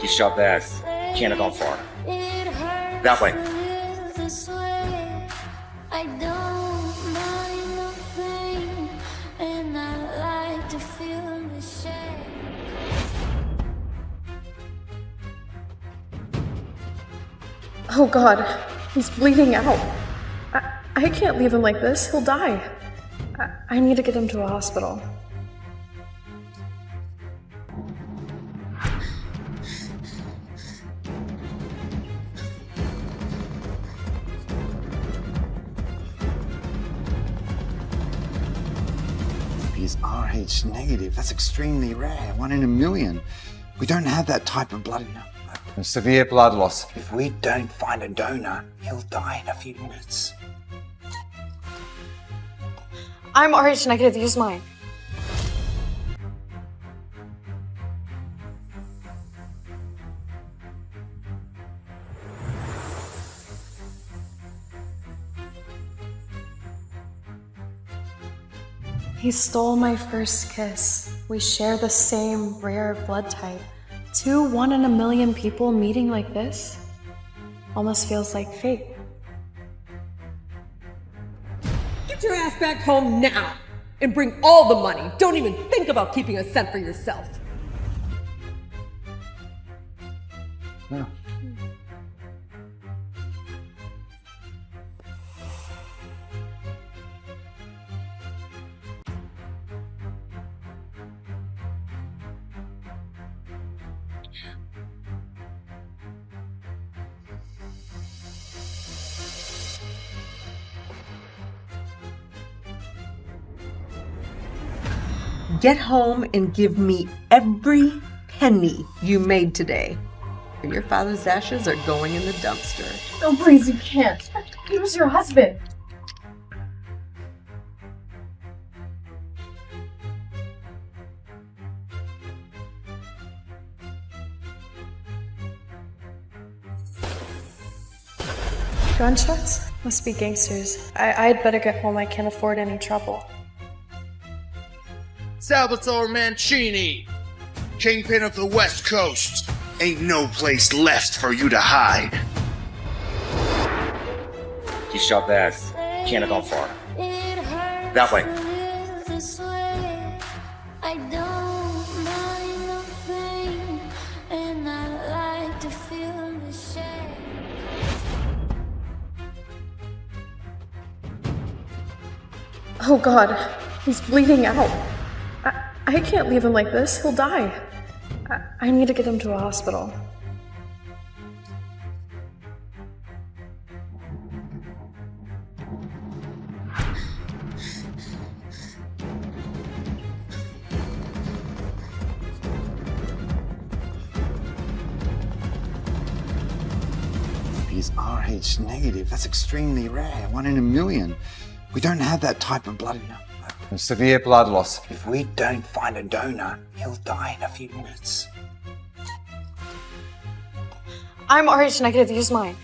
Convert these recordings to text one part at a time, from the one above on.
You shot that. Can't have gone far. That way. I don't mind a thing, and I like to feel the shame. Oh God, he's bleeding out. I can't leave him like this. He'll die. I need to get him to a hospital. He's Rh negative. That's extremely rare. 1 in a million. We don't have that type of blood. And severe blood loss. If we don't find a donor, he'll die in a few minutes. I'm Rh negative. Use mine. He stole my first kiss. We share the same rare blood type. 2 1 in a million people meeting like this almost feels like fate. Get your ass back home now and bring all the money. Don't even think about keeping a cent for yourself. No. Get home and give me every penny you made today. Or your father's ashes are going in the dumpster. No, please, you can't. He was your husband. Gunshots? Must be gangsters. I'd better get home. I can't afford any trouble. Salvatore Mancini, Kingpin of the West Coast. Ain't no place left for you to hide. You shot that. Can't have gone far. That way. I don't mind a thing, and I like to feel the shame. Oh God, he's bleeding out. I can't leave him like this. He'll die. I need to get him to a hospital. He's Rh negative. That's extremely rare. 1 in a million. We don't have that type of blood. And severe blood loss. If we don't find a donor, he'll die in a few minutes. I'm Rh negative. Use mine.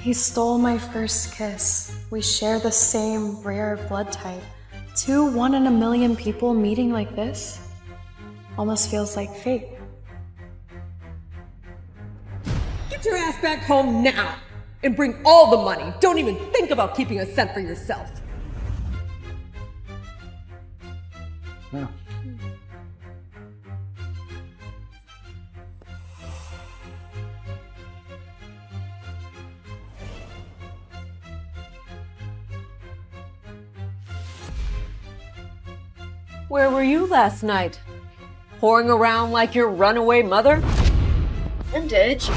He stole my first kiss. We share the same rare blood type. 2 1 in a million people meeting like this almost feels like fate. Get your ass back home now and bring all the money. Don't even think about keeping a cent for yourself. No. Where were you last night? Whoring around like your runaway mother? Vintage?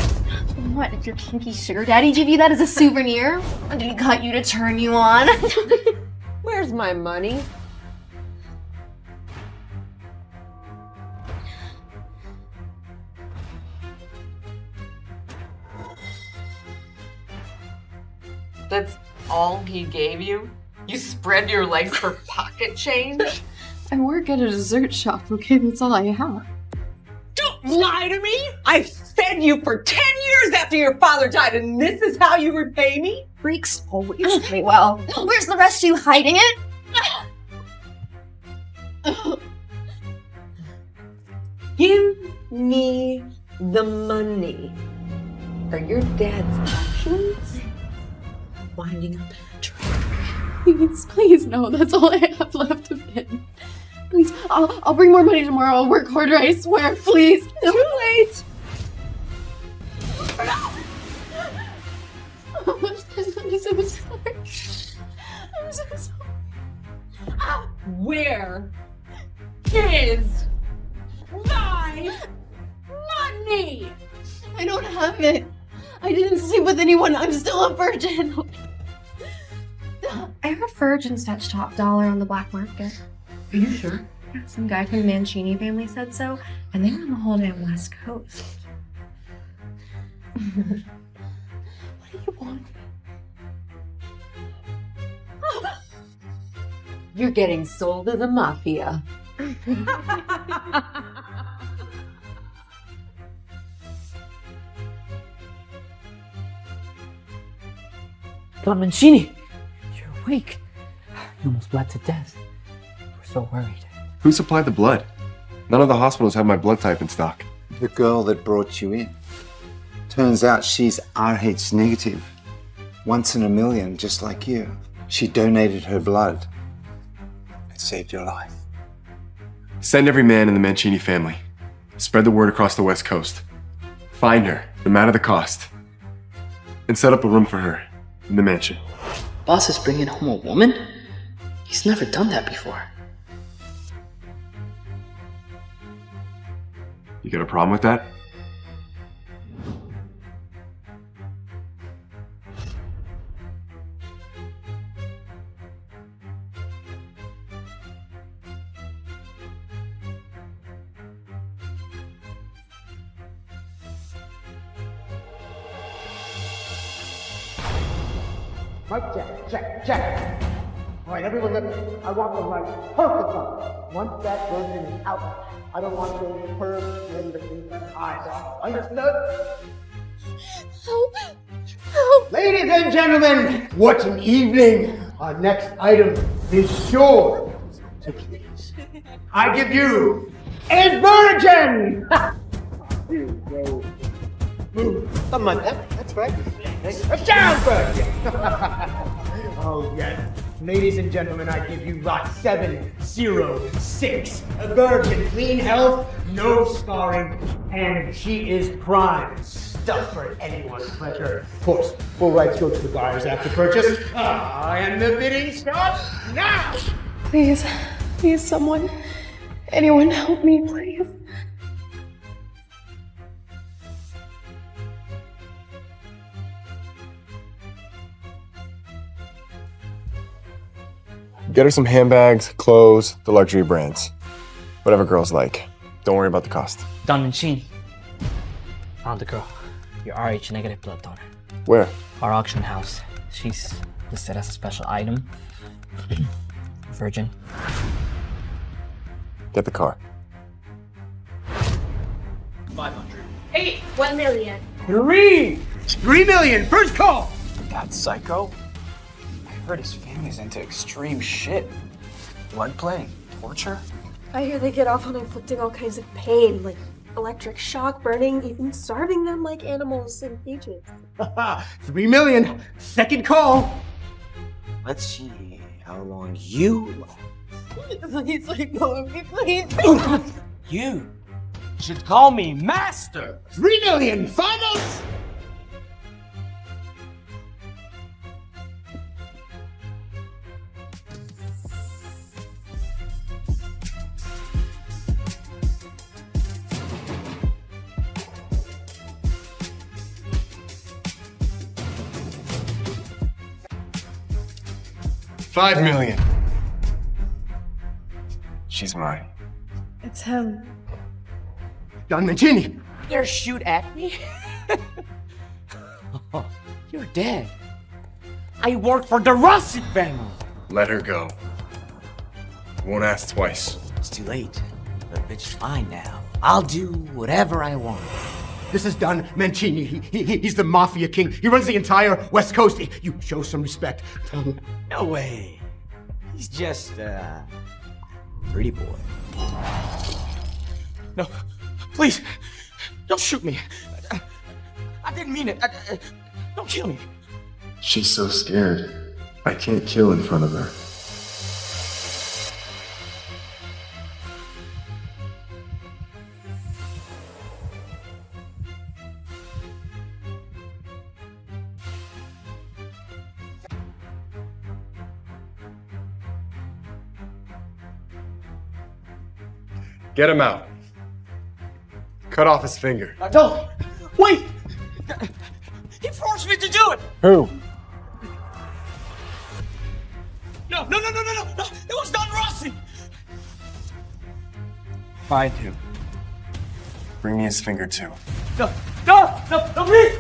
What, did your kinky sugar daddy give you that as a souvenir? Or did he cut you to turn you on? Where's my money? That's all he gave you? You spread your legs for pocket change? I work at a dessert shop, okay? That's all I have. Don't lie to me! I fed you for 10 years after your father died, and this is how you repay me? Freaks always pay well. Where's the rest of you hiding it? Give me the money. Are your dad's actions winding up in a trap? Please, please, no. That's all I have left of him. Please, I'll bring more money tomorrow. I'll work harder, I swear. Please. Too late! I'm so sorry. I'm so sorry. Where is my money? I don't have it. I didn't sleep with anyone. I'm still a virgin. I heard virgins fetch top dollar on the black market. Are you sure? Yeah, some guy from the Mancini family said so, and they run the whole damn West Coast. What do you want? You're getting sold to the mafia. Don Mancini, you're awake. You almost bled to death. We're so worried. Who supplied the blood? None of the hospitals have my blood type in stock. The girl that brought you in. Turns out she's Rh negative. Once in a million, just like you. She donated her blood. It saved your life. Send every man in the Mancini family. Spread the word across the West Coast. Find her, no matter the cost. And set up a room for her in the mansion. Boss is bringing home a woman? He's never done that before. You got a problem with that? Mic check. All right, everyone, I want the right perfect one. Once that version is out, I don't want those pervs ready to think that eyes off. Understood? Help. Ladies and gentlemen, what an evening. Our next item is sure to please. I give you a virgin! Here you go. Move. Come on, that's right. A sound virgin! Oh, yes. Ladies and gentlemen, I give you lot 706. A virgin, clean health, no scarring, and she is prime stuff for anyone's pleasure. Of course, full rights go to the buyers after purchase. And the bidding starts now! Please, someone. Anyone help me, please. Get her some handbags, clothes, the luxury brands. Whatever girls like. Don't worry about the cost. Don Mancini. Found the girl. Your Rh negative blood donor. Where? Our auction house. She's listed as a special item. Virgin. Get the car. 500. 8, 1 million. 3 million, first call! That psycho? I heard his family's into extreme shit. Blood play, torture. I hear they get off on inflicting all kinds of pain, like electric shock, burning, even starving them like animals in Egypt. 3 million, second call! Let's see how long you Please let go of me, please. You should call me master. 3 million, finals! $5 million. She's mine. It's him. Don Mancini! Dare shoot at me? You're dead. I work for the Rossi family. Let her go. Won't ask twice. It's too late. The bitch is fine now. I'll do whatever I want. This is Don Mancini. He's the mafia king. He runs the entire West Coast. You show some respect. No way. He's just, pretty boy. No, please, don't shoot me. I didn't mean it. Don't kill me. She's so scared. I can't kill in front of her. Get him out. Cut off his finger. Don't! Wait! He forced me to do it! Who? No! It was Don Rossi! Find him. Bring me his finger too. No, please!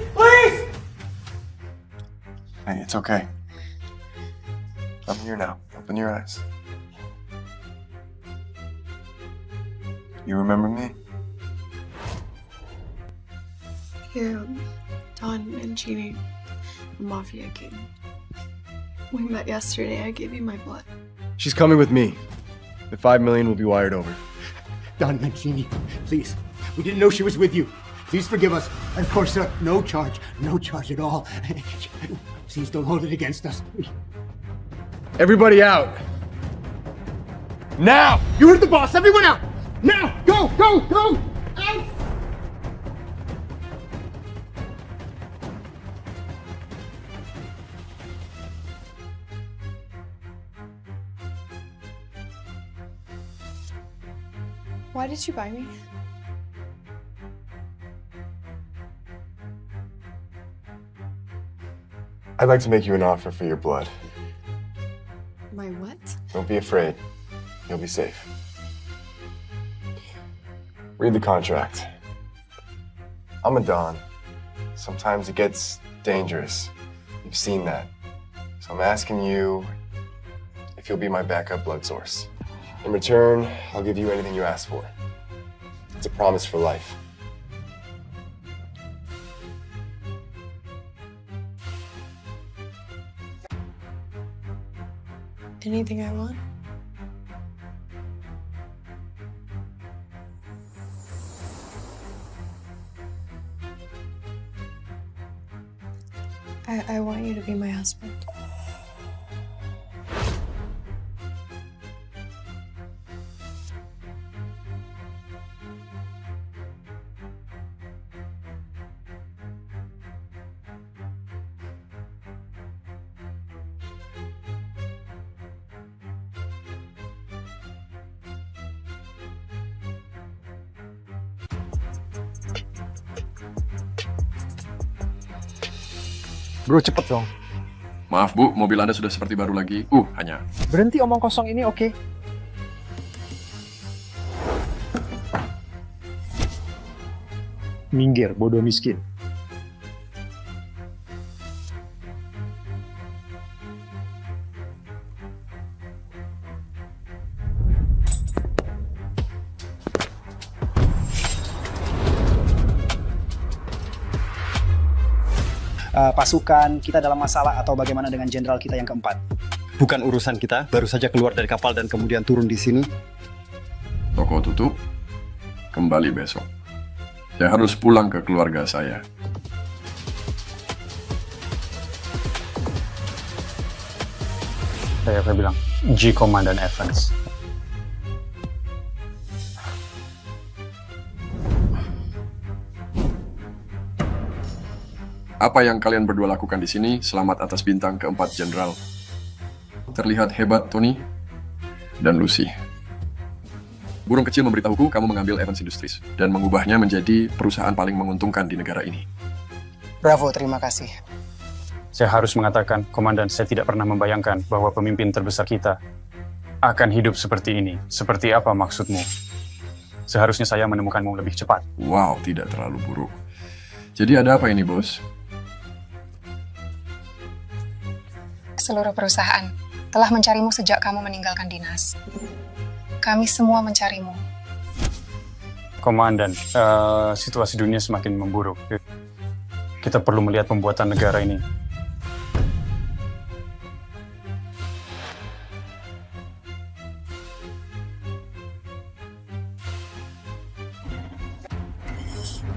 Hey, it's okay. I'm here now. Open your eyes. You remember me? You're Don Mancini, the Mafia King. We met yesterday. I gave you my blood. She's coming with me. The $5 million will be wired over. Don Mancini, please. We didn't know she was with you. Please forgive us. And of course, sir, no charge at all. Please don't hold it against us. Everybody out! Now! You heard the boss. Everyone out! Now! Go! Out! Why did you buy me? I'd like to make you an offer for your blood. My what? Don't be afraid. You'll be safe. Read the contract. I'm a Don. Sometimes it gets dangerous. You've seen that. So I'm asking you if you'll be my backup blood source. In return, I'll give you anything you ask for. It's a promise for life. Anything I want? I want you to be my husband. Bro, cepet dong. Maaf Bu, mobil Anda sudah seperti baru lagi. Hanya. Berhenti omong kosong ini, oke? Minggir, bodoh miskin. Pasukan kita dalam masalah atau bagaimana dengan jenderal kita yang keempat? Bukan urusan kita, baru saja keluar dari kapal dan kemudian turun di sini. Toko tutup, kembali besok. Saya harus pulang ke keluarga saya. Saya bilang, G Komandan Evans. Apa yang kalian berdua lakukan di sini? Selamat atas bintang keempat Jenderal. Terlihat hebat, Tony dan Lucy. Burung kecil memberitahuku kamu mengambil Evans Industries dan mengubahnya menjadi perusahaan paling menguntungkan di negara ini. Bravo, terima kasih. Saya harus mengatakan, Komandan, saya tidak pernah membayangkan bahwa pemimpin terbesar kita akan hidup seperti ini. Seperti apa maksudmu? Seharusnya saya menemukanmu lebih cepat. Wow, tidak terlalu buruk. Jadi ada apa ini, Bos? Seluruh perusahaan telah mencarimu sejak kamu meninggalkan dinas. Kami semua mencarimu. Komandan, situasi dunia semakin memburuk. Kita perlu melihat pembuatan negara ini.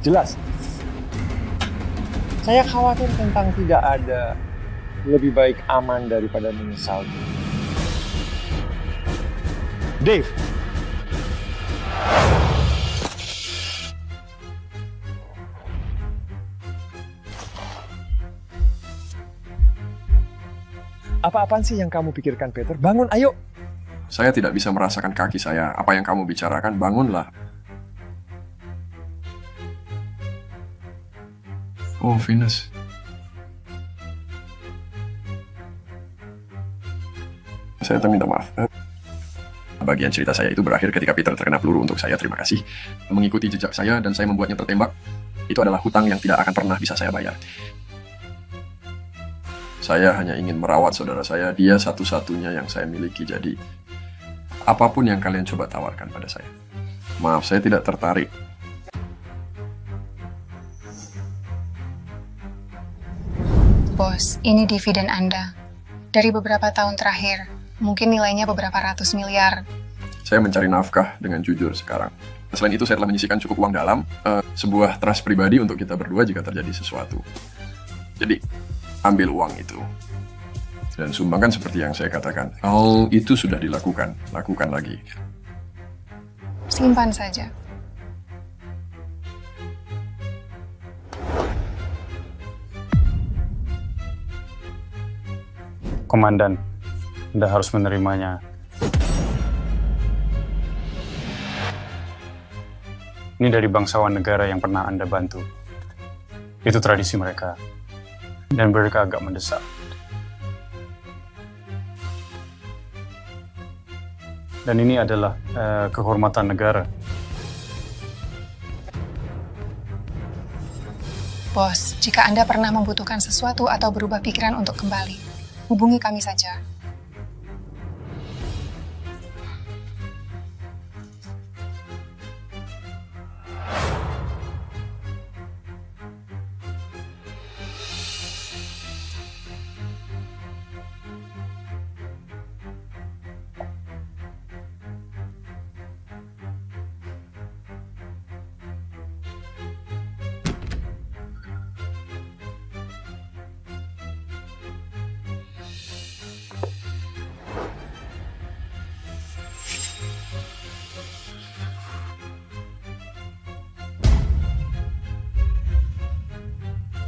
Jelas. Saya khawatir tentang tidak ada lebih baik aman daripada menyesal. Dave. Apa-apaan sih yang kamu pikirkan, Peter? Bangun, ayo. Saya tidak bisa merasakan kaki saya. Apa yang kamu bicarakan, bangunlah. Oh, Venus. Saya minta maaf. Bagian cerita saya itu berakhir ketika Peter terkena peluru. Untuk saya, terima kasih. Mengikuti jejak saya dan saya membuatnya tertembak. Itu adalah hutang yang tidak akan pernah bisa saya bayar. Saya hanya ingin merawat saudara saya. Dia satu-satunya yang saya miliki. Jadi, apapun yang kalian coba tawarkan pada saya. Maaf, saya tidak tertarik. Bos, ini dividen Anda. Dari beberapa tahun terakhir, mungkin nilainya beberapa ratus miliar. Saya mencari nafkah dengan jujur sekarang. Selain itu, saya telah menyisihkan cukup uang dalam, sebuah trust pribadi untuk kita berdua jika terjadi sesuatu. Jadi, ambil uang itu. Dan sumbangkan seperti yang saya katakan. Hal itu sudah dilakukan, lakukan lagi. Simpan saja. Komandan, Anda harus menerimanya. Ini dari bangsawan negara yang pernah Anda bantu. Itu tradisi mereka. Dan mereka agak mendesak. Dan ini adalah kehormatan negara. Bos, jika Anda pernah membutuhkan sesuatu atau berubah pikiran untuk kembali, hubungi kami saja.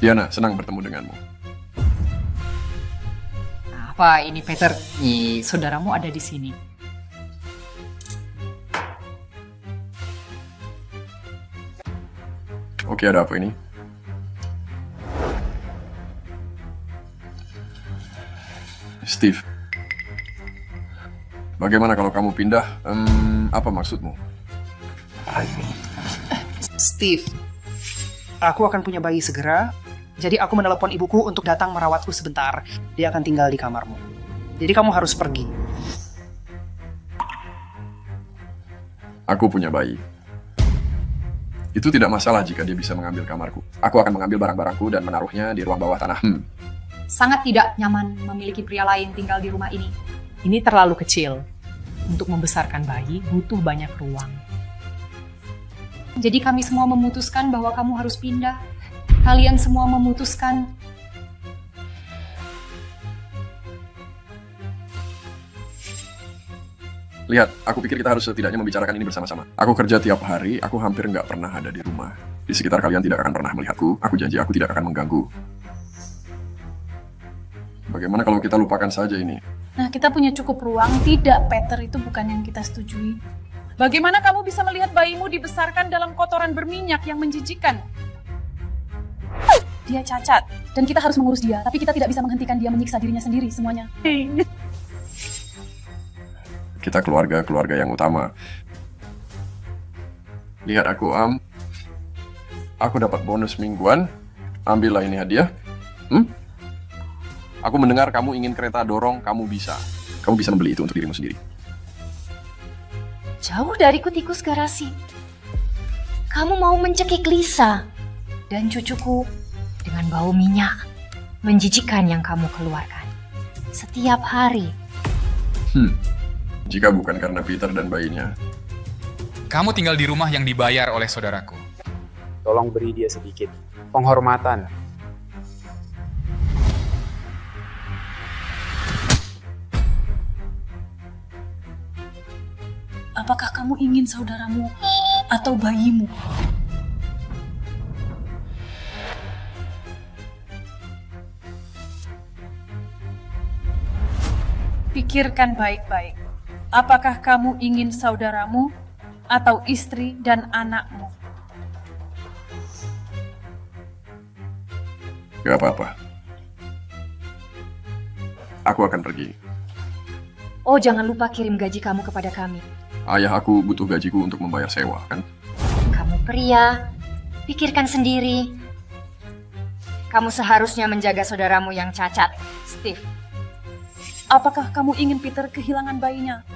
Diana, senang bertemu denganmu. Apa ini, Peter? Saudaramu ada di sini. Oke, ada apa ini? Steve. Bagaimana kalau kamu pindah? Apa maksudmu? Steve, aku akan punya bayi segera. Jadi aku menelepon ibuku untuk datang merawatku sebentar. Dia akan tinggal di kamarmu. Jadi kamu harus pergi. Aku punya bayi. Itu tidak masalah jika dia bisa mengambil kamarku. Aku akan mengambil barang-barangku dan menaruhnya di ruang bawah tanah. Sangat tidak nyaman memiliki pria lain tinggal di rumah ini. Ini terlalu kecil. Untuk membesarkan bayi butuh banyak ruang. Jadi kami semua memutuskan bahwa kamu harus pindah. Kalian semua memutuskan. Lihat, aku pikir kita harus setidaknya membicarakan ini bersama-sama. Aku kerja tiap hari, aku hampir nggak pernah ada di rumah. Di sekitar kalian tidak akan pernah melihatku. Aku janji aku tidak akan mengganggu. Bagaimana kalau kita lupakan saja ini? Nah, kita punya cukup ruang. Tidak, Peter, itu bukan yang kita setujui. Bagaimana kamu bisa melihat bayimu dibesarkan dalam kotoran berminyak yang menjijikan? Dia cacat, dan kita harus mengurus dia. Tapi kita tidak bisa menghentikan dia menyiksa dirinya sendiri semuanya. Kita keluarga yang utama. Lihat aku, aku dapat bonus mingguan. Ambillah ini hadiah. Aku mendengar kamu ingin kereta dorong, kamu bisa. kamu bisa membeli itu untuk dirimu sendiri. Jauh dariku tikus garasi. Kamu mau mencekik Lisa dan cucuku dengan bau minyak menjijikkan yang kamu keluarkan setiap hari. Jika bukan karena Peter dan bayinya. Kamu tinggal di rumah yang dibayar oleh saudaraku. Tolong beri dia sedikit penghormatan. Apakah kamu ingin saudaramu atau bayimu? Pikirkan baik-baik. Apakah kamu ingin saudaramu atau istri dan anakmu? Gak apa-apa. Aku akan pergi. Oh, jangan lupa kirim gaji kamu kepada kami. Ayah aku butuh gajiku untuk membayar sewa, kan? Kamu pria, pikirkan sendiri. Kamu seharusnya menjaga saudaramu yang cacat, Steve. Apakah kamu ingin Peter kehilangan bayinya?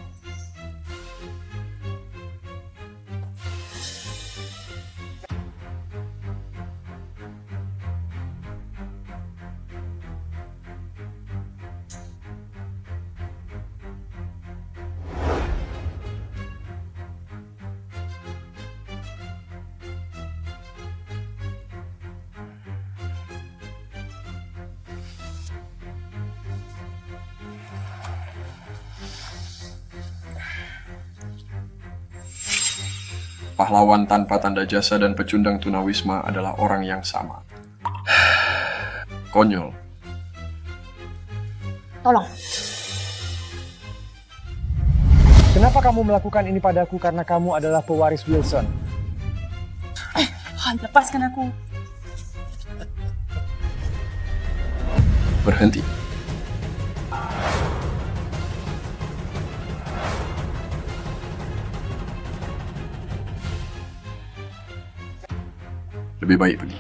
Pahlawan tanpa tanda jasa dan pecundang tunawisma adalah orang yang sama. Konyol. Tolong. Kenapa kamu melakukan ini padaku karena kamu adalah pewaris Wilson? Lepaskan aku. Berhenti. Lebih baik pergi.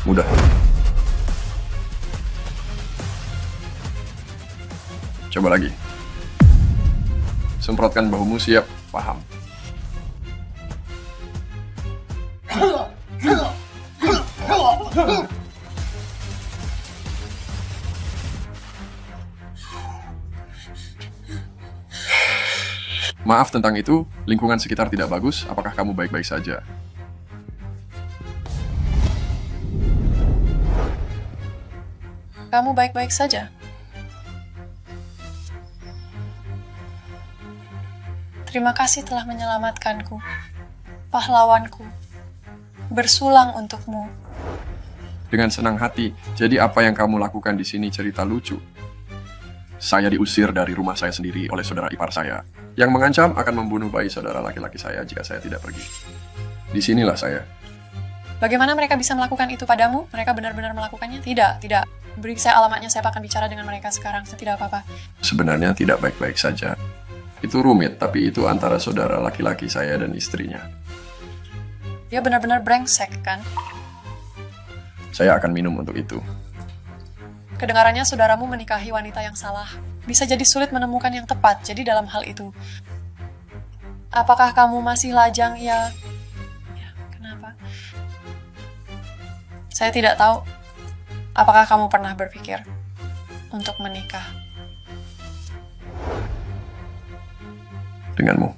Mudah. Coba lagi. Semprotkan bahumu, siap, paham. Maaf tentang itu, lingkungan sekitar tidak bagus, apakah kamu baik-baik saja? Kamu baik-baik saja. Terima kasih telah menyelamatkanku, pahlawanku, bersulang untukmu. Dengan senang hati, jadi apa yang kamu lakukan di sini cerita lucu. Saya diusir dari rumah saya sendiri oleh saudara ipar saya, yang mengancam akan membunuh bayi saudara laki-laki saya jika saya tidak pergi. Disinilah saya. Bagaimana mereka bisa melakukan itu padamu? Mereka benar-benar melakukannya? Tidak. Beri saya alamatnya, saya akan bicara dengan mereka sekarang. Saya tidak apa-apa. Sebenarnya tidak baik-baik saja. Itu rumit, tapi itu antara saudara laki-laki saya dan istrinya. Dia benar-benar brengsek, kan? Saya akan minum untuk itu. Kedengarannya saudaramu menikahi wanita yang salah. Bisa jadi sulit menemukan yang tepat, jadi dalam hal itu. Apakah kamu masih lajang? Ya, kenapa? Saya tidak tahu. Apakah kamu pernah berpikir untuk menikah? Denganmu.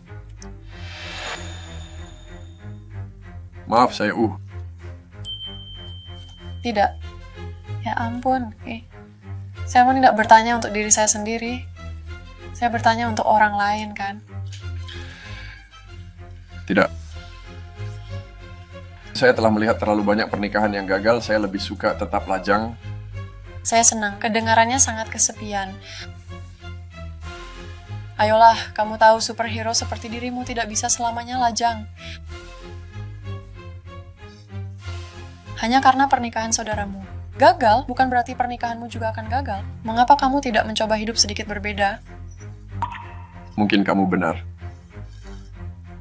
Maaf, saya Tidak. Ya ampun, Saya mau tidak bertanya untuk diri saya sendiri. Saya bertanya untuk orang lain, kan? Tidak. Saya telah melihat terlalu banyak pernikahan yang gagal, saya lebih suka tetap lajang. Saya senang, kedengarannya sangat kesepian. Ayolah, kamu tahu superhero seperti dirimu tidak bisa selamanya lajang. Hanya karena pernikahan saudaramu. Gagal bukan berarti pernikahanmu juga akan gagal. Mengapa kamu tidak mencoba hidup sedikit berbeda? Mungkin kamu benar.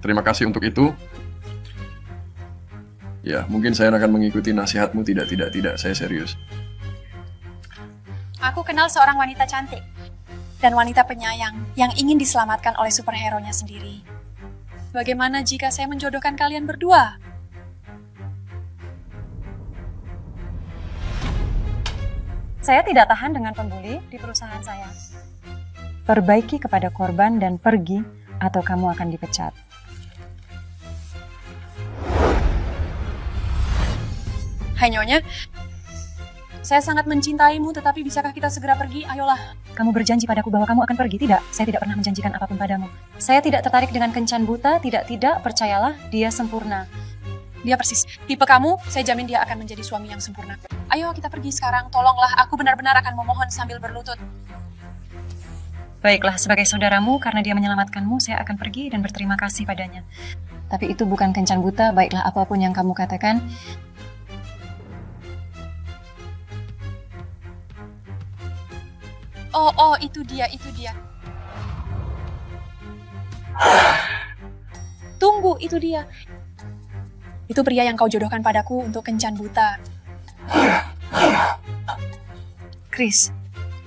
Terima kasih untuk itu. Ya, mungkin saya akan mengikuti nasihatmu. Tidak, saya serius. Aku kenal seorang wanita cantik dan wanita penyayang yang ingin diselamatkan oleh superhero-nya sendiri. Bagaimana jika saya menjodohkan kalian berdua? Saya tidak tahan dengan pembuli di perusahaan saya. Perbaiki kepada korban dan pergi, atau kamu akan dipecat. Hai Nyonya, saya sangat mencintaimu, tetapi bisakah kita segera pergi? Ayolah. Kamu berjanji padaku bahwa kamu akan pergi, tidak? Saya tidak pernah menjanjikan apapun padamu. Saya tidak tertarik dengan kencan buta, tidak, percayalah, dia sempurna. Dia persis tipe kamu, saya jamin dia akan menjadi suami yang sempurna. Ayo kita pergi sekarang, tolonglah, aku benar-benar akan memohon sambil berlutut. Baiklah, sebagai saudaramu, karena dia menyelamatkanmu, saya akan pergi dan berterima kasih padanya. Tapi itu bukan kencan buta, baiklah apapun yang kamu katakan. Oh, itu dia. Tunggu, itu dia. Itu pria yang kau jodohkan padaku untuk kencan buta. Chris.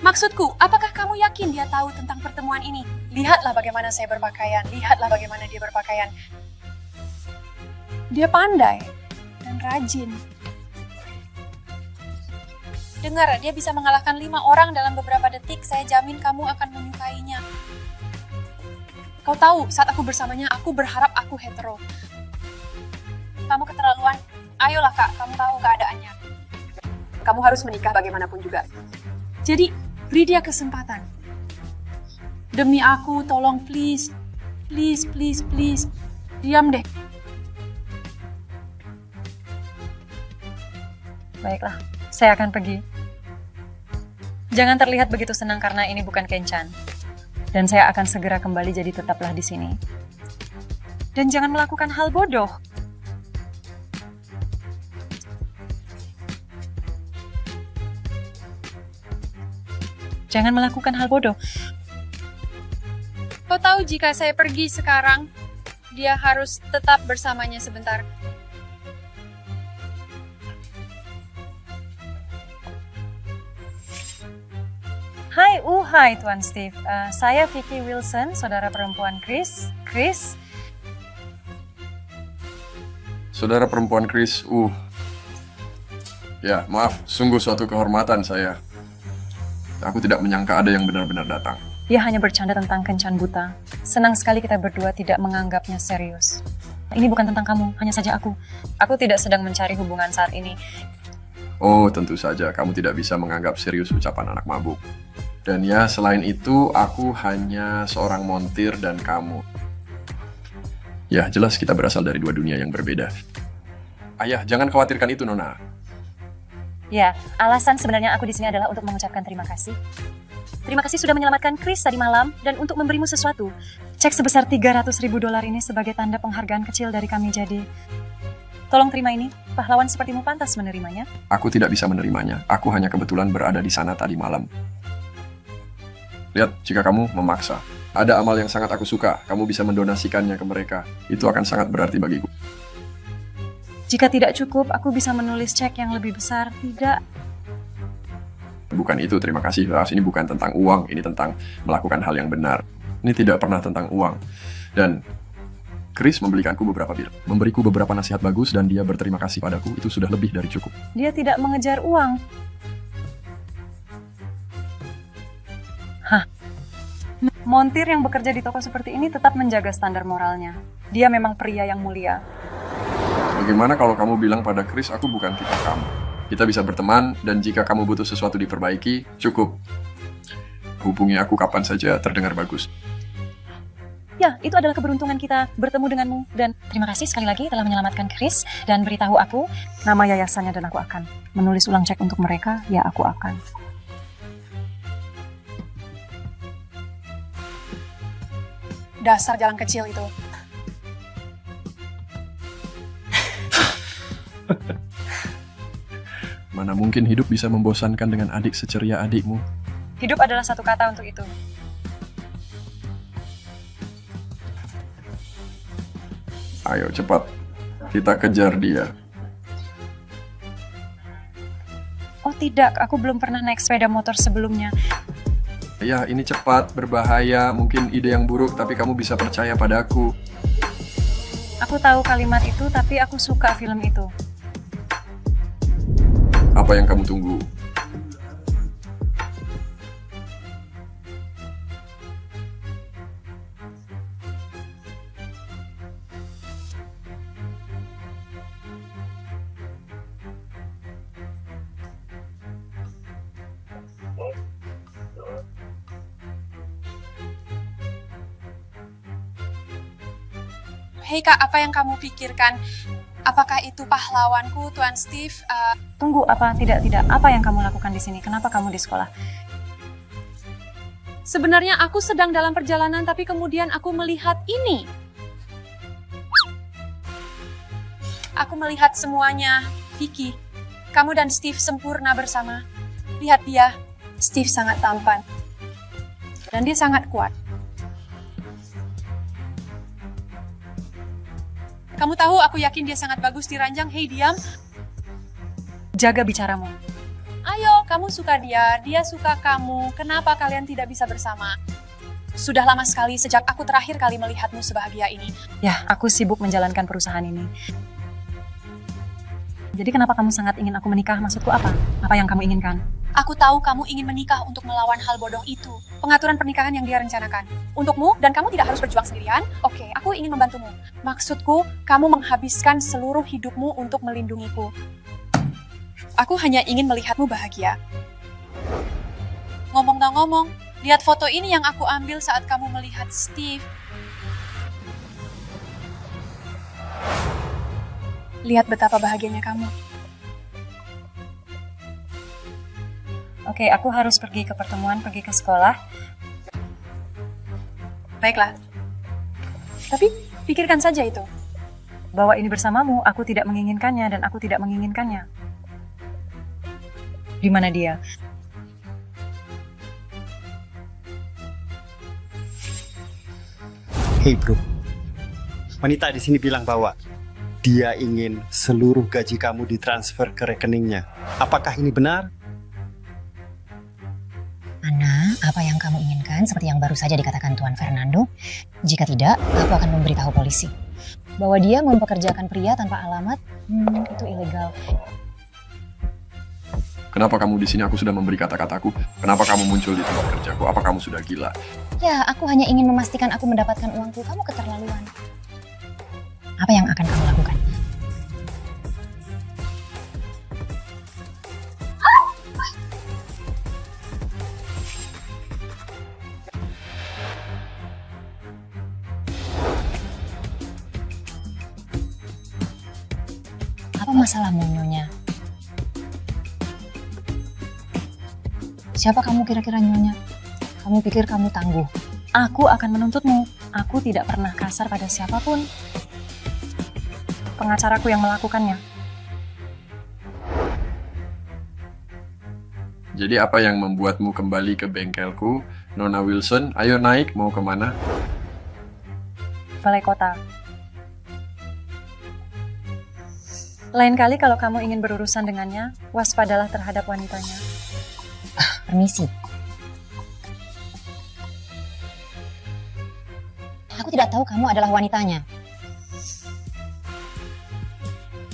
Maksudku, apakah kamu yakin dia tahu tentang pertemuan ini? Lihatlah bagaimana saya berpakaian, lihatlah bagaimana dia berpakaian. Dia pandai dan rajin. Dengar, dia bisa mengalahkan 5 orang dalam beberapa detik. Saya jamin kamu akan menyukainya. Kau tahu, saat aku bersamanya, aku berharap aku hetero. Kamu keterlaluan. Ayolah kak, kamu tahu keadaannya. Kamu harus menikah bagaimanapun juga. Jadi, beri dia kesempatan. Demi aku, tolong please. Please. Diam deh. Baiklah. Saya akan pergi. Jangan terlihat begitu senang karena ini bukan kencan. Dan saya akan segera kembali, jadi tetaplah di sini. Dan jangan melakukan hal bodoh. Jangan melakukan hal bodoh. Kau tahu jika saya pergi sekarang, dia harus tetap bersamanya sebentar. Hai Tuan Steve. Saya Vicky Wilson, saudara perempuan Chris. Chris? Saudara perempuan Chris, Ya, maaf, sungguh suatu kehormatan saya. Aku tidak menyangka ada yang benar-benar datang. Dia hanya bercanda tentang kencan buta. Senang sekali kita berdua tidak menganggapnya serius. Ini bukan tentang kamu, hanya saja aku. Aku tidak sedang mencari hubungan saat ini. Oh, tentu saja kamu tidak bisa menganggap serius ucapan anak mabuk. Dan ya, selain itu, aku hanya seorang montir dan kamu. Ya, jelas kita berasal dari 2 dunia yang berbeda. Ayah, jangan khawatirkan itu, Nona. Ya, alasan sebenarnya aku di sini adalah untuk mengucapkan terima kasih. Terima kasih sudah menyelamatkan Chris tadi malam dan untuk memberimu sesuatu. Cek sebesar $300.000 ini sebagai tanda penghargaan kecil dari kami jadi. Tolong terima ini, pahlawan sepertimu pantas menerimanya. Aku tidak bisa menerimanya. Aku hanya kebetulan berada di sana tadi malam. Lihat, jika kamu memaksa. Ada amal yang sangat aku suka, kamu bisa mendonasikannya ke mereka. Itu akan sangat berarti bagiku. Jika tidak cukup, aku bisa menulis cek yang lebih besar. Tidak. Bukan itu, terima kasih. Ini bukan tentang uang, ini tentang melakukan hal yang benar. Ini tidak pernah tentang uang. Dan Chris memberiku beberapa nasihat bagus dan dia berterima kasih padaku. Itu sudah lebih dari cukup. Dia tidak mengejar uang. Montir yang bekerja di toko seperti ini tetap menjaga standar moralnya. Dia memang pria yang mulia. Bagaimana kalau kamu bilang pada Chris, aku bukan tipe kamu. Kita bisa berteman, dan jika kamu butuh sesuatu diperbaiki, cukup. Hubungi aku kapan saja terdengar bagus. Ya, itu adalah keberuntungan kita bertemu denganmu. Dan terima kasih sekali lagi telah menyelamatkan Chris dan beritahu aku nama yayasannya dan aku akan menulis ulang cek untuk mereka. Ya, aku akan. Dasar jalan kecil itu. Mana mungkin hidup bisa membosankan dengan adik seceria adikmu. Hidup adalah satu kata untuk itu. Ayo cepat, kita kejar dia. Oh tidak, aku belum pernah naik sepeda motor sebelumnya. Ya, ini cepat, berbahaya, mungkin ide yang buruk, tapi kamu bisa percaya padaku. Aku tahu kalimat itu, tapi aku suka film itu. Apa yang kamu tunggu? Hei Kak, apa yang kamu pikirkan? Apakah itu pahlawanku, Tuan Steve? Tunggu, apa? Tidak. Apa yang kamu lakukan di sini? Kenapa kamu di sekolah? Sebenarnya aku sedang dalam perjalanan, tapi kemudian aku melihat ini. Aku melihat semuanya. Vicky, kamu dan Steve sempurna bersama. Lihat dia, Steve sangat tampan. Dan dia sangat kuat. Kamu tahu, aku yakin dia sangat bagus di ranjang. Hei, diam. Jaga bicaramu. Ayo, kamu suka dia, dia suka kamu. Kenapa kalian tidak bisa bersama? Sudah lama sekali sejak aku terakhir kali melihatmu sebahagia ini. Ya, aku sibuk menjalankan perusahaan ini. Jadi kenapa kamu sangat ingin aku menikah? Maksudku apa? Apa yang kamu inginkan? Aku tahu kamu ingin menikah untuk melawan hal bodoh itu. Pengaturan pernikahan yang dia rencanakan. Untukmu, dan kamu tidak harus berjuang sendirian. Oke, aku ingin membantumu. Maksudku, kamu menghabiskan seluruh hidupmu untuk melindungiku. Aku hanya ingin melihatmu bahagia. Ngomong-ngomong, lihat foto ini yang aku ambil saat kamu melihat Steve. Lihat betapa bahagianya kamu. Oke, aku harus pergi ke pertemuan, pergi ke sekolah. Baiklah. Tapi pikirkan saja itu. Bahwa ini bersamamu, aku tidak menginginkannya dan aku tidak menginginkannya. Di mana dia? Hey bro, wanita di sini bilang bahwa dia ingin seluruh gaji kamu ditransfer ke rekeningnya. Apakah ini benar? Ana, apa yang kamu inginkan seperti yang baru saja dikatakan Tuan Fernando? Jika tidak, aku akan memberitahu polisi. Bahwa dia mempekerjakan pria tanpa alamat, itu ilegal. Kenapa kamu di sini? Aku sudah memberi kata-kataku. Kenapa kamu muncul di tempat kerjaku? Apa kamu sudah gila? Ya, aku hanya ingin memastikan aku mendapatkan uangku. Kamu keterlaluan. Apa yang akan kamu lakukan? Apa masalahmu, Nyonya? Siapa kamu kira-kira, Nyonya? Kamu pikir kamu tangguh? Aku akan menuntutmu. Aku tidak pernah kasar pada siapapun. Pengacaraku yang melakukannya. Jadi apa yang membuatmu kembali ke bengkelku, Nona Wilson? Ayo naik, mau kemana? Balai kota. Lain kali kalau kamu ingin berurusan dengannya, waspadalah terhadap wanitanya. Permisi. Aku tidak tahu kamu adalah wanitanya.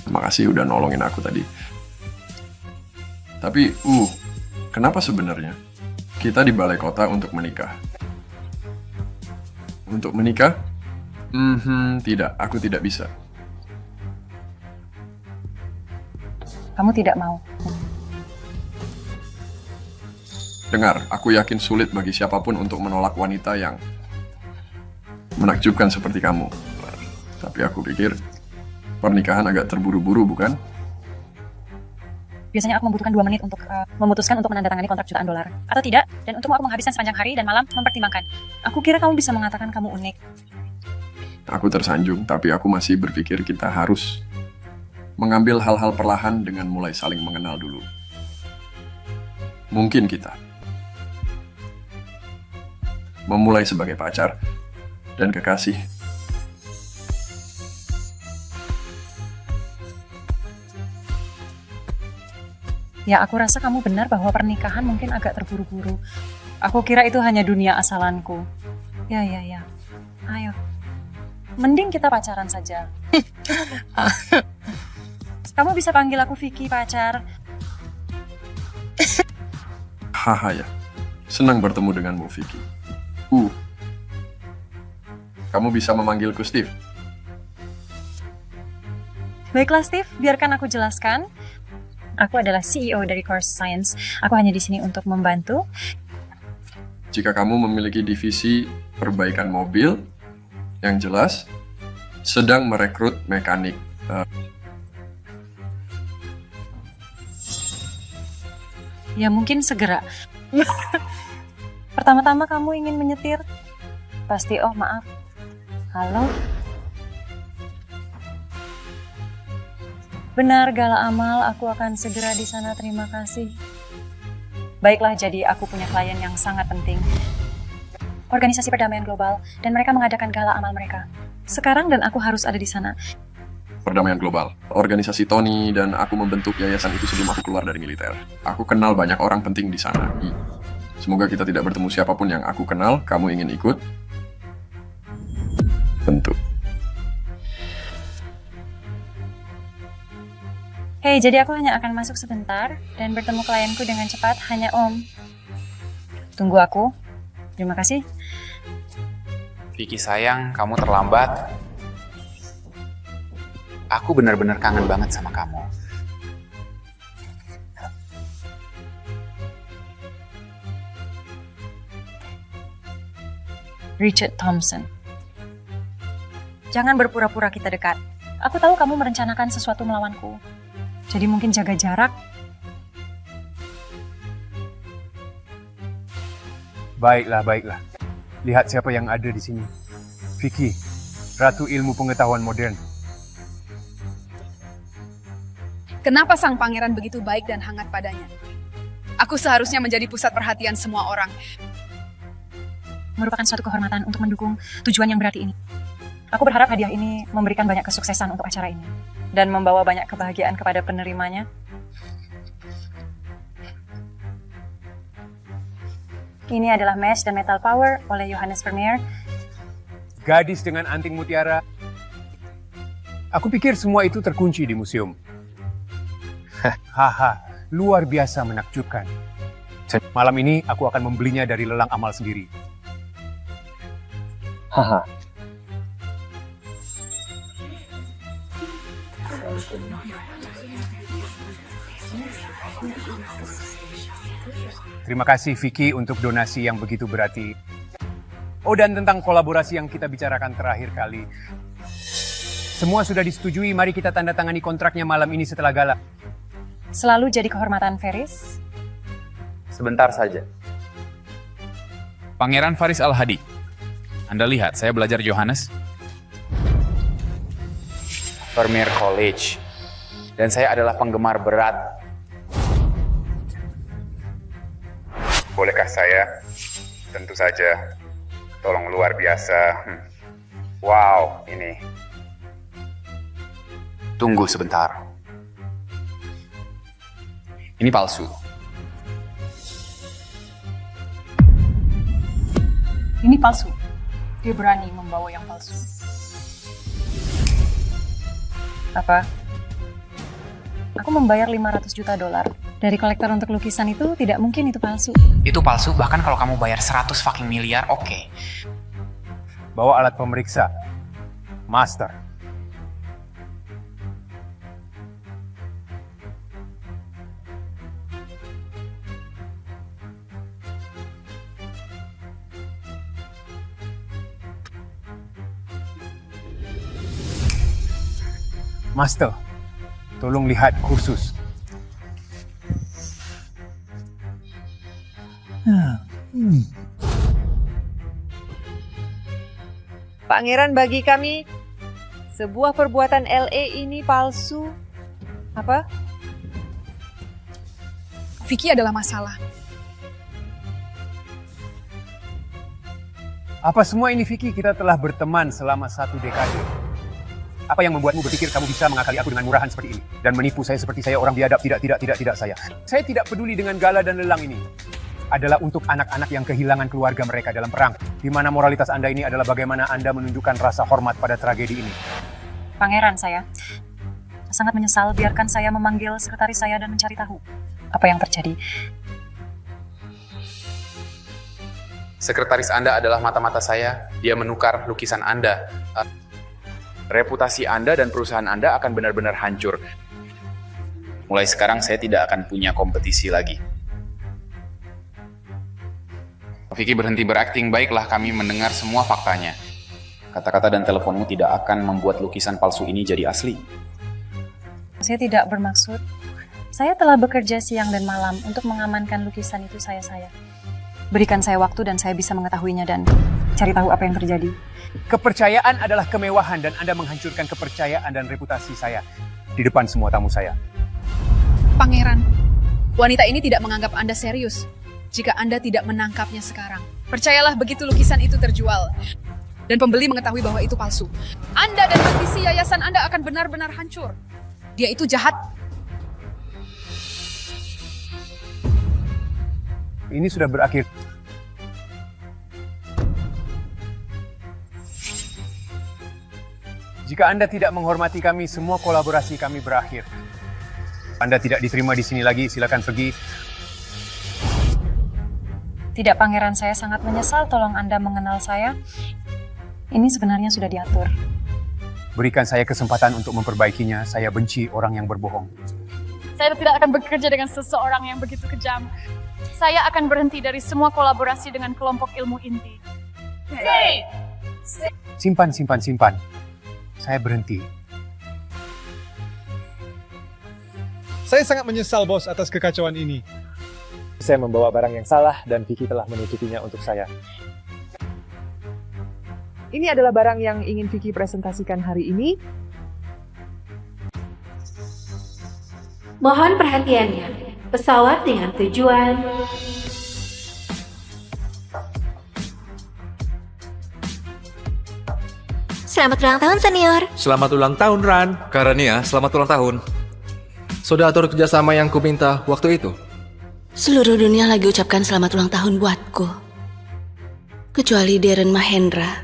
Makasih udah nolongin aku tadi. Tapi, kenapa sebenarnya kita di balai kota untuk menikah? Untuk menikah? Tidak, aku tidak bisa. Kamu tidak mau. Dengar, aku yakin sulit bagi siapapun untuk menolak wanita yang menakjubkan seperti kamu. Tapi aku pikir pernikahan agak terburu-buru, bukan? Biasanya aku membutuhkan 2 menit untuk memutuskan untuk menandatangani kontrak jutaan dolar. Atau tidak, dan untukmu aku menghabiskan sepanjang hari dan malam mempertimbangkan. Aku kira kamu bisa mengatakan kamu unik. Aku tersanjung, tapi aku masih berpikir kita harus mengambil hal-hal perlahan dengan mulai saling mengenal dulu. Mungkin kita memulai sebagai pacar dan kekasih. Ya, aku rasa kamu benar bahwa pernikahan mungkin agak terburu-buru. Aku kira itu hanya dunia asalanku. Ya. Ayo. Mending kita pacaran saja. Kamu bisa panggil aku Vicky, pacar. Haha ya. Senang bertemu denganmu, Vicky. Kamu bisa memanggilku Steve. Baiklah, Steve. Biarkan aku jelaskan. Aku adalah CEO dari Course Science. Aku hanya di sini untuk membantu. Jika kamu memiliki divisi perbaikan mobil, yang jelas sedang merekrut mekanik. Ya mungkin segera. Pertama-tama kamu ingin menyetir? Pasti, oh maaf. Halo? Benar, Gala Amal, aku akan segera di sana, terima kasih. Baiklah, jadi aku punya klien yang sangat penting. Organisasi Perdamaian Global, dan mereka mengadakan Gala Amal mereka. Sekarang dan aku harus ada di sana. Perdamaian Global. Organisasi Tony dan aku membentuk yayasan itu sebelum aku keluar dari militer. Aku kenal banyak orang penting di sana. Semoga kita tidak bertemu siapapun yang aku kenal. Kamu ingin ikut? Tentu. Hei, jadi aku hanya akan masuk sebentar dan bertemu klienku dengan cepat, hanya Om. Tunggu aku. Terima kasih. Vicky sayang, kamu terlambat. Aku benar-benar kangen banget sama kamu. Richard Thompson. Jangan berpura-pura kita dekat. Aku tahu kamu merencanakan sesuatu melawanku. Jadi mungkin jaga jarak. Baiklah. Lihat siapa yang ada di sini. Vicky, Ratu Ilmu Pengetahuan Modern. Kenapa sang pangeran begitu baik dan hangat padanya? Aku seharusnya menjadi pusat perhatian semua orang. Merupakan suatu kehormatan untuk mendukung tujuan yang berarti ini. Aku berharap hadiah ini memberikan banyak kesuksesan untuk acara ini. Dan membawa banyak kebahagiaan kepada penerimanya. Ini adalah Mesh dan Metal Power oleh Johannes Vermeer. Gadis dengan anting mutiara. Aku pikir semua itu terkunci di museum. Haha, luar biasa menakjubkan. Malam ini aku akan membelinya dari lelang amal sendiri. Haha. Terima kasih Vicky untuk donasi yang begitu berarti. Oh, dan tentang kolaborasi yang kita bicarakan terakhir kali. Semua sudah disetujui, mari kita tanda tangani kontraknya malam ini setelah gala. Selalu jadi kehormatan Ferris. Sebentar saja. Pangeran Faris Al-Hadi. Anda lihat, saya belajar Johannes. Vermeer College. Dan saya adalah penggemar berat. Bolehkah saya? Tentu saja. Tolong luar biasa. Wow, ini. Tunggu sebentar. Ini palsu. Ini palsu. Dia berani membawa yang palsu. Apa? Aku membayar $500 juta. Dari kolektor untuk lukisan itu tidak mungkin itu palsu. Itu palsu, bahkan kalau kamu bayar 100 fucking miliar, oke. Bawa alat pemeriksa. Master. Master, tolong lihat kursus. Pangeran, bagi kami sebuah perbuatan LA ini palsu. Apa? Vicky adalah masalah. Apa semua ini, Vicky? Kita telah berteman selama 1 dekade. Apa yang membuatmu berpikir kamu bisa mengakali aku dengan murahan seperti ini? Dan menipu saya seperti saya orang biadab? Tidak saya. Saya tidak peduli dengan gala dan lelang ini. Adalah untuk anak-anak yang kehilangan keluarga mereka dalam perang. Di mana moralitas Anda ini adalah bagaimana Anda menunjukkan rasa hormat pada tragedi ini. Pangeran, saya sangat menyesal. Biarkan saya memanggil sekretaris saya dan mencari tahu apa yang terjadi. Sekretaris Anda adalah mata-mata saya. Dia menukar lukisan Anda. Reputasi Anda dan perusahaan Anda akan benar-benar hancur. Mulai sekarang saya tidak akan punya kompetisi lagi. Vicky, berhenti berakting. Baiklah, kami mendengar semua faktanya. Kata-kata dan teleponmu tidak akan membuat lukisan palsu ini jadi asli. Saya tidak bermaksud. Saya telah bekerja siang dan malam untuk mengamankan lukisan itu saya. Berikan saya waktu dan saya bisa mengetahuinya dan cari tahu apa yang terjadi. Kepercayaan adalah kemewahan dan Anda menghancurkan kepercayaan dan reputasi saya di depan semua tamu saya. Pangeran, wanita ini tidak menganggap Anda serius jika Anda tidak menangkapnya sekarang. Percayalah, begitu lukisan itu terjual dan pembeli mengetahui bahwa itu palsu, Anda dan petisi yayasan Anda akan benar-benar hancur. Dia itu jahat. Ini sudah berakhir. Jika Anda tidak menghormati kami, semua kolaborasi kami berakhir. Anda tidak diterima di sini lagi, silakan pergi. Tidak, Pangeran, saya sangat menyesal. Tolong Anda mengenal saya. Ini sebenarnya sudah diatur. Berikan saya kesempatan untuk memperbaikinya. Saya benci orang yang berbohong. Saya tidak akan bekerja dengan seseorang yang begitu kejam. Saya akan berhenti dari semua kolaborasi dengan kelompok ilmu inti. Simpan. Saya berhenti. Saya sangat menyesal, bos, atas kekacauan ini. Saya membawa barang yang salah dan Vicky telah menutupinya untuk saya. Ini adalah barang yang ingin Vicky presentasikan hari ini. Mohon perhatiannya. Pesawat dengan tujuan Selamat ulang tahun, senior. Selamat ulang tahun, Ran. Karania, selamat ulang tahun. Sudah atur kerjasama yang kuminta waktu itu? Seluruh dunia lagi ucapkan selamat ulang tahun buatku. Kecuali Darren Mahendra,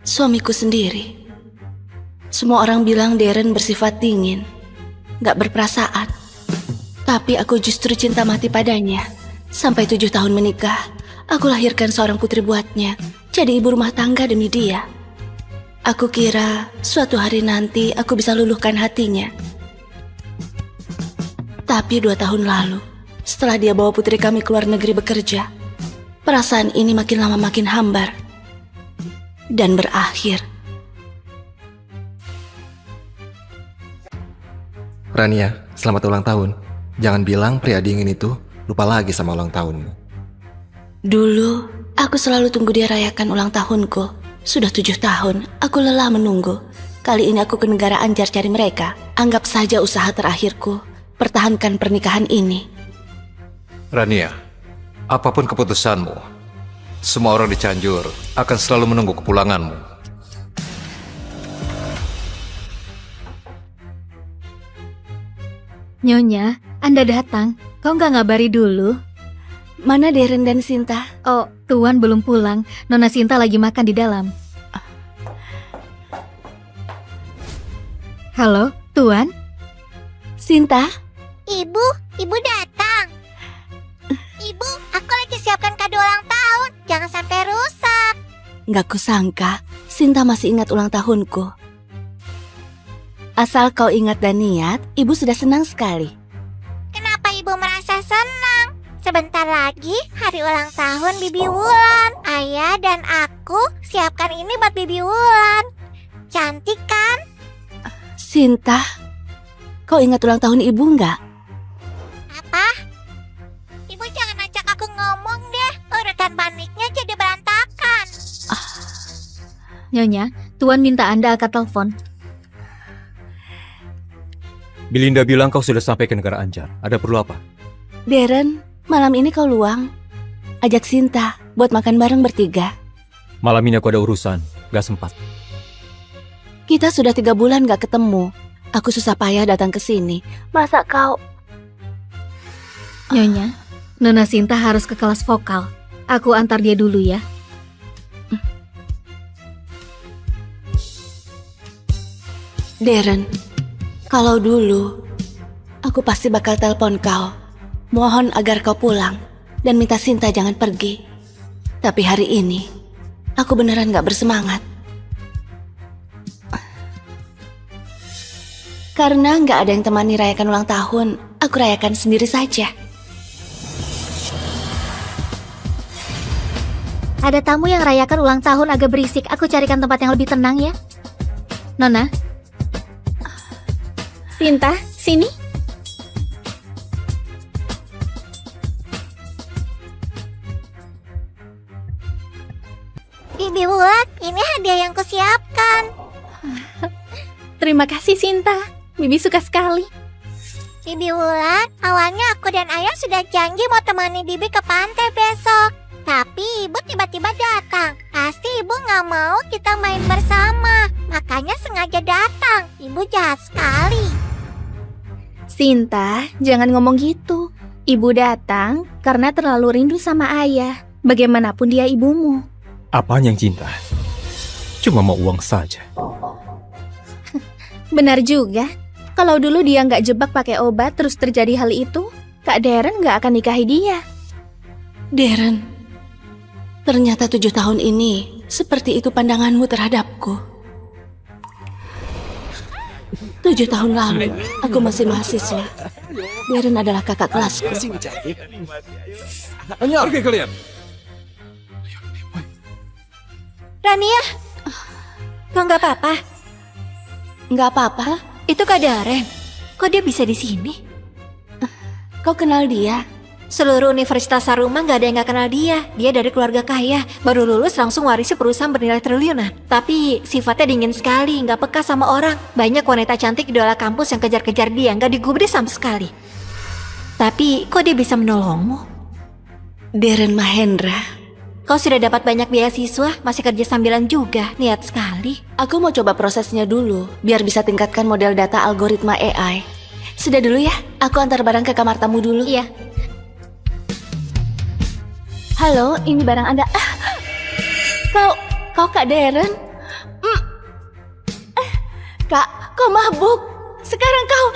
suamiku sendiri. Semua orang bilang Darren bersifat dingin, gak berperasaan. Tapi aku justru cinta mati padanya. Sampai 7 tahun menikah, aku lahirkan seorang putri buatnya. Jadi ibu rumah tangga demi dia. Aku kira suatu hari nanti aku bisa luluhkan hatinya. Tapi 2 tahun lalu, setelah dia bawa putri kami ke luar negeri bekerja, perasaan ini makin lama makin hambar. Dan berakhir. Rania, selamat ulang tahun. Jangan bilang pria dingin itu lupa lagi sama ulang tahunmu. Dulu, aku selalu tunggu dia rayakan ulang tahunku. Sudah 7 tahun, aku lelah menunggu. Kali ini aku ke negara Anjar cari mereka. Anggap saja usaha terakhirku. Pertahankan pernikahan ini. Rania, apapun keputusanmu, semua orang di Cianjur akan selalu menunggu kepulanganmu. Nyonya, Anda datang. Kau nggak ngabari dulu? Mana Darren dan Sinta? Oh, Tuan belum pulang. Nona Sinta lagi makan di dalam. Halo, Tuan? Sinta? Ibu datang. Ibu, aku lagi siapkan kado ulang tahun. Jangan sampai rusak. Nggak kusangka, Sinta masih ingat ulang tahunku. Asal kau ingat dan niat, ibu sudah senang sekali. Kenapa ibu merasa senang? Sebentar lagi hari ulang tahun Bibi Wulan. Ayah dan aku siapkan ini buat Bibi Wulan. Cantik kan? Sinta, kau ingat ulang tahun ibu nggak? Apa? Ibu jangan ajak aku ngomong deh. Urutan paniknya jadi berantakan. Nyonya, Tuan minta Anda angkat telepon. Belinda bilang kau sudah sampai ke negara Anjar. Ada perlu apa? Darren, malam ini kau luang. Ajak Sinta buat makan bareng bertiga. Malam ini aku ada urusan, gak sempat. Kita sudah 3 bulan gak ketemu. Aku susah payah datang ke sini. Masa kau... Nyonya, Nona Sinta harus ke kelas vokal. Aku antar dia dulu ya. Darren, kalau dulu, aku pasti bakal telepon kau. Mohon agar kau pulang dan minta Sinta jangan pergi. Tapi hari ini, aku beneran gak bersemangat. Karena gak ada yang temani rayakan ulang tahun, aku rayakan sendiri saja. Ada tamu yang rayakan ulang tahun agak berisik. Aku carikan tempat yang lebih tenang ya. Nona. Sinta, sini. Bibi Wulan, ini hadiah yang kusiapkan. Terima kasih Sinta. Bibi suka sekali. Bibi Wulan, awalnya aku dan Ayah sudah janji mau temani Bibi ke pantai besok. Tapi ibu tiba-tiba datang. Pasti ibu gak mau kita main bersama. Makanya sengaja datang. Ibu jahat sekali. Sinta, jangan ngomong gitu. Ibu datang karena terlalu rindu sama ayah. Bagaimanapun dia ibumu. Apaan yang cinta? Cuma mau uang saja. Benar juga. Kalau dulu dia nggak jebak pakai obat terus terjadi hal itu, Kak Darren nggak akan nikahi dia. Darren, ternyata 7 tahun ini seperti itu pandanganmu terhadapku. 7 tahun lalu, aku masih mahasiswa. Darren adalah kakak kelasku. Pergi kalian. Rania, kau nggak apa-apa? Nggak apa-apa. Itu Kak Darren. Kok dia bisa di sini? Kau kenal dia? Seluruh Universitas Saruma nggak ada yang nggak kenal dia. Dia dari keluarga kaya. Baru lulus langsung warisi perusahaan bernilai triliunan. Tapi sifatnya dingin sekali, nggak peka sama orang. Banyak wanita cantik idola kampus yang kejar-kejar dia, nggak digubris sama sekali. Tapi kok dia bisa menolongmu? Darren Mahendra. Kau sudah dapat banyak beasiswa, masih kerja sambilan juga. Niat sekali. Aku mau coba prosesnya dulu, biar bisa tingkatkan model data algoritma AI. Sudah dulu ya, aku antar barang ke kamar tamu dulu. Iya. Halo, ini barang Anda. Kau Kak Darren? Kak, kau mabuk. Sekarang kau...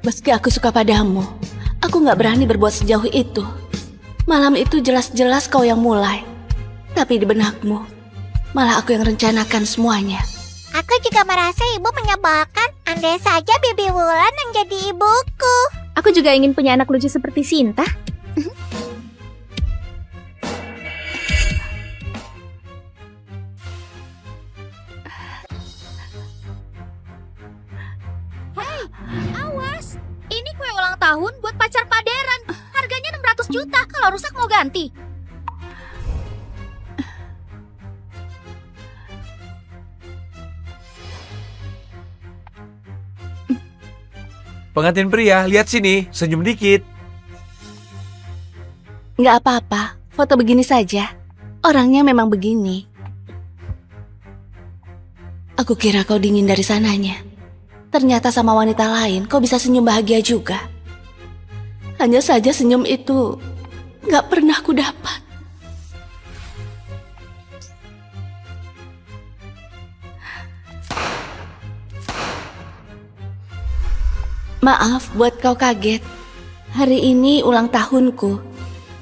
Meski aku suka padamu, aku gak berani berbuat sejauh itu. Malam itu jelas-jelas kau yang mulai. Tapi di benakmu, malah aku yang rencanakan semuanya. Aku juga merasa ibu menyebalkan. Andai saja Bibi Wulan yang jadi ibuku. Aku juga ingin punya anak lucu seperti Sinta. Hei, awas. Ini kue ulang tahun buat pacar Pak Darren. Harganya 600 juta. Kalau rusak mau ganti. Pengantin pria, lihat sini, senyum dikit. Nggak apa-apa, foto begini saja. Orangnya memang begini. Aku kira kau dingin dari sananya. Ternyata sama wanita lain kau bisa senyum bahagia juga. Hanya saja senyum itu nggak pernah ku dapat. Maaf buat kau kaget. Hari ini ulang tahunku.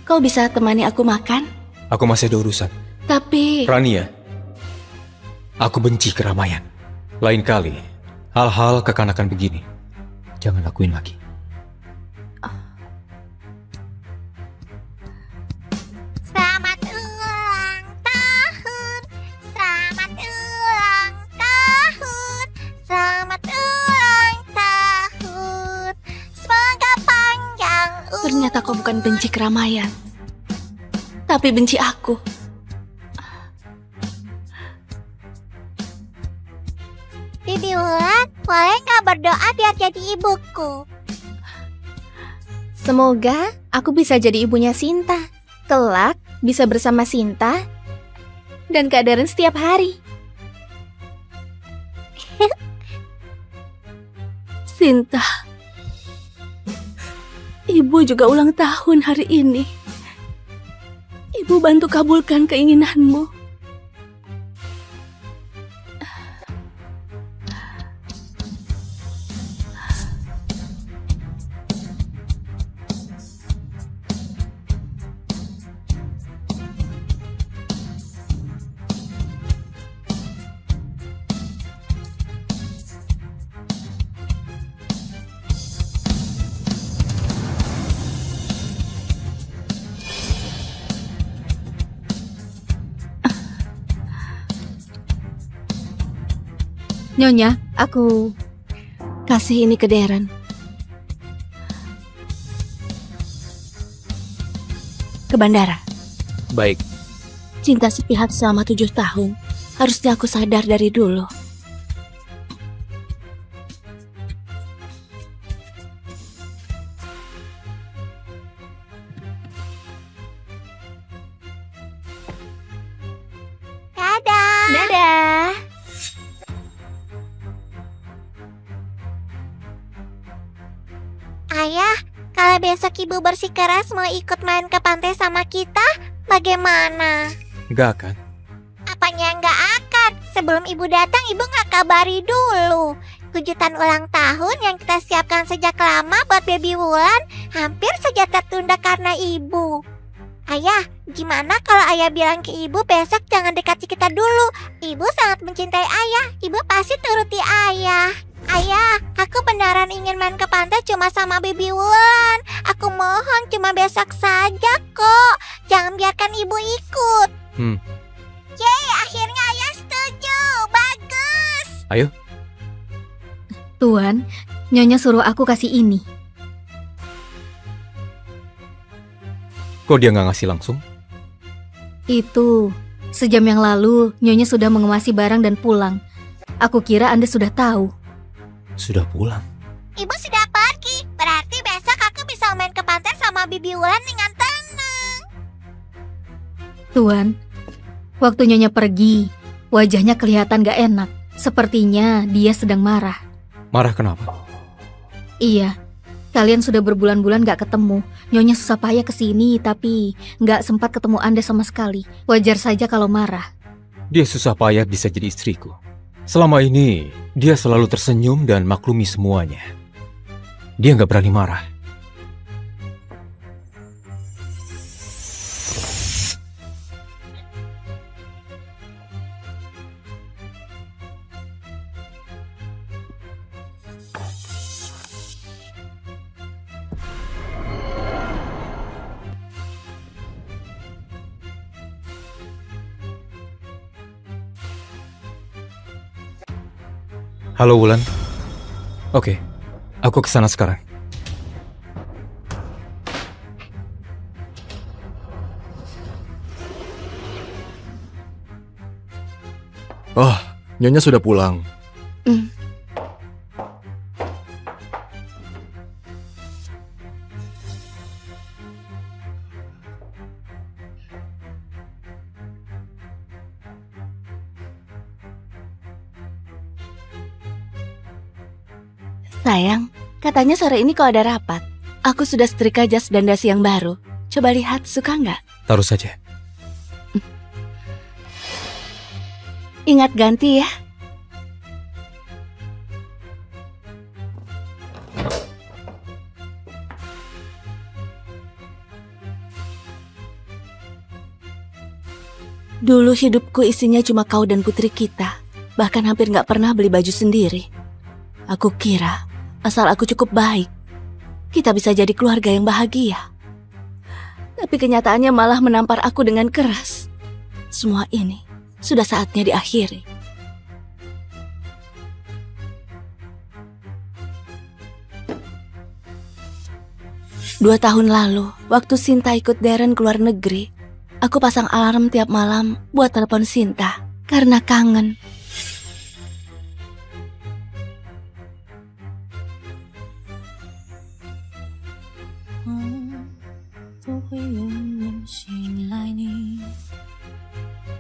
Kau bisa temani aku makan? Aku masih ada urusan. Tapi... Rania, aku benci keramaian. Lain kali, hal-hal kekanakan begini, jangan lakuin lagi. Selamat ulang tahun. Selamat ulang bukan benci keramaian, tapi benci aku. Bibi Wulan, boleh nggak berdoa biar jadi ibuku? Semoga aku bisa jadi ibunya Sinta. Kelak bisa bersama Sinta dan Kak Darren setiap hari. Sinta, Ibu juga ulang tahun hari ini. Ibu bantu kabulkan keinginanmu. Nyonya, aku kasih ini ke Darren. Ke bandara. Baik. Cinta sepihak selama 7 tahun. Harusnya aku sadar dari dulu. Dadah. Dadah. Ayah, kalau besok ibu bersikeras mau ikut main ke pantai sama kita, bagaimana? Nggak akan. Apanya nggak akan? Sebelum ibu datang, ibu nggak kabari dulu. Kejutan ulang tahun yang kita siapkan sejak lama buat Baby Wulan hampir saja tertunda karena ibu. Ayah, gimana kalau ayah bilang ke ibu besok jangan dekati kita dulu? Ibu sangat mencintai ayah, ibu pasti turuti ayah. Ayah, aku beneran ingin main ke pantai cuma sama Baby Wulan. Aku mohon cuma besok saja kok. Jangan biarkan ibu ikut. Yeay, akhirnya ayah setuju. Bagus. Ayo. Tuan, Nyonya suruh aku kasih ini. Kok dia nggak ngasih langsung? Itu, sejam yang lalu Nyonya sudah mengemasi barang dan pulang. Aku kira Anda sudah tahu. Sudah pulang? Ibu sudah pergi. Berarti besok aku bisa main ke pantai sama Baby Wulan dengan tenang. Tuan, waktu Nyonya pergi, wajahnya kelihatan gak enak. Sepertinya dia sedang marah. Marah kenapa? Iya, kalian sudah berbulan-bulan gak ketemu. Nyonya susah payah kesini, tapi gak sempat ketemu Anda sama sekali. Wajar saja kalau marah. Dia susah payah bisa jadi istriku. Selama ini, dia selalu tersenyum dan maklumi semuanya. Dia nggak berani marah. Halo Wulan. Oke, aku kesana sekarang. Oh, Nyonya sudah pulang. Sayang, katanya sore ini kau ada rapat. Aku sudah setrika jas dan dasi yang baru. Coba lihat, suka nggak? Taruh saja. Ingat ganti ya. Dulu hidupku isinya cuma kau dan putri kita. Bahkan hampir nggak pernah beli baju sendiri. Aku kira asal aku cukup baik, kita bisa jadi keluarga yang bahagia. Tapi kenyataannya malah menampar aku dengan keras. Semua ini sudah saatnya diakhiri. 2 tahun lalu, waktu Sinta ikut Darren ke luar negeri, aku pasang alarm tiap malam buat telepon Sinta karena kangen.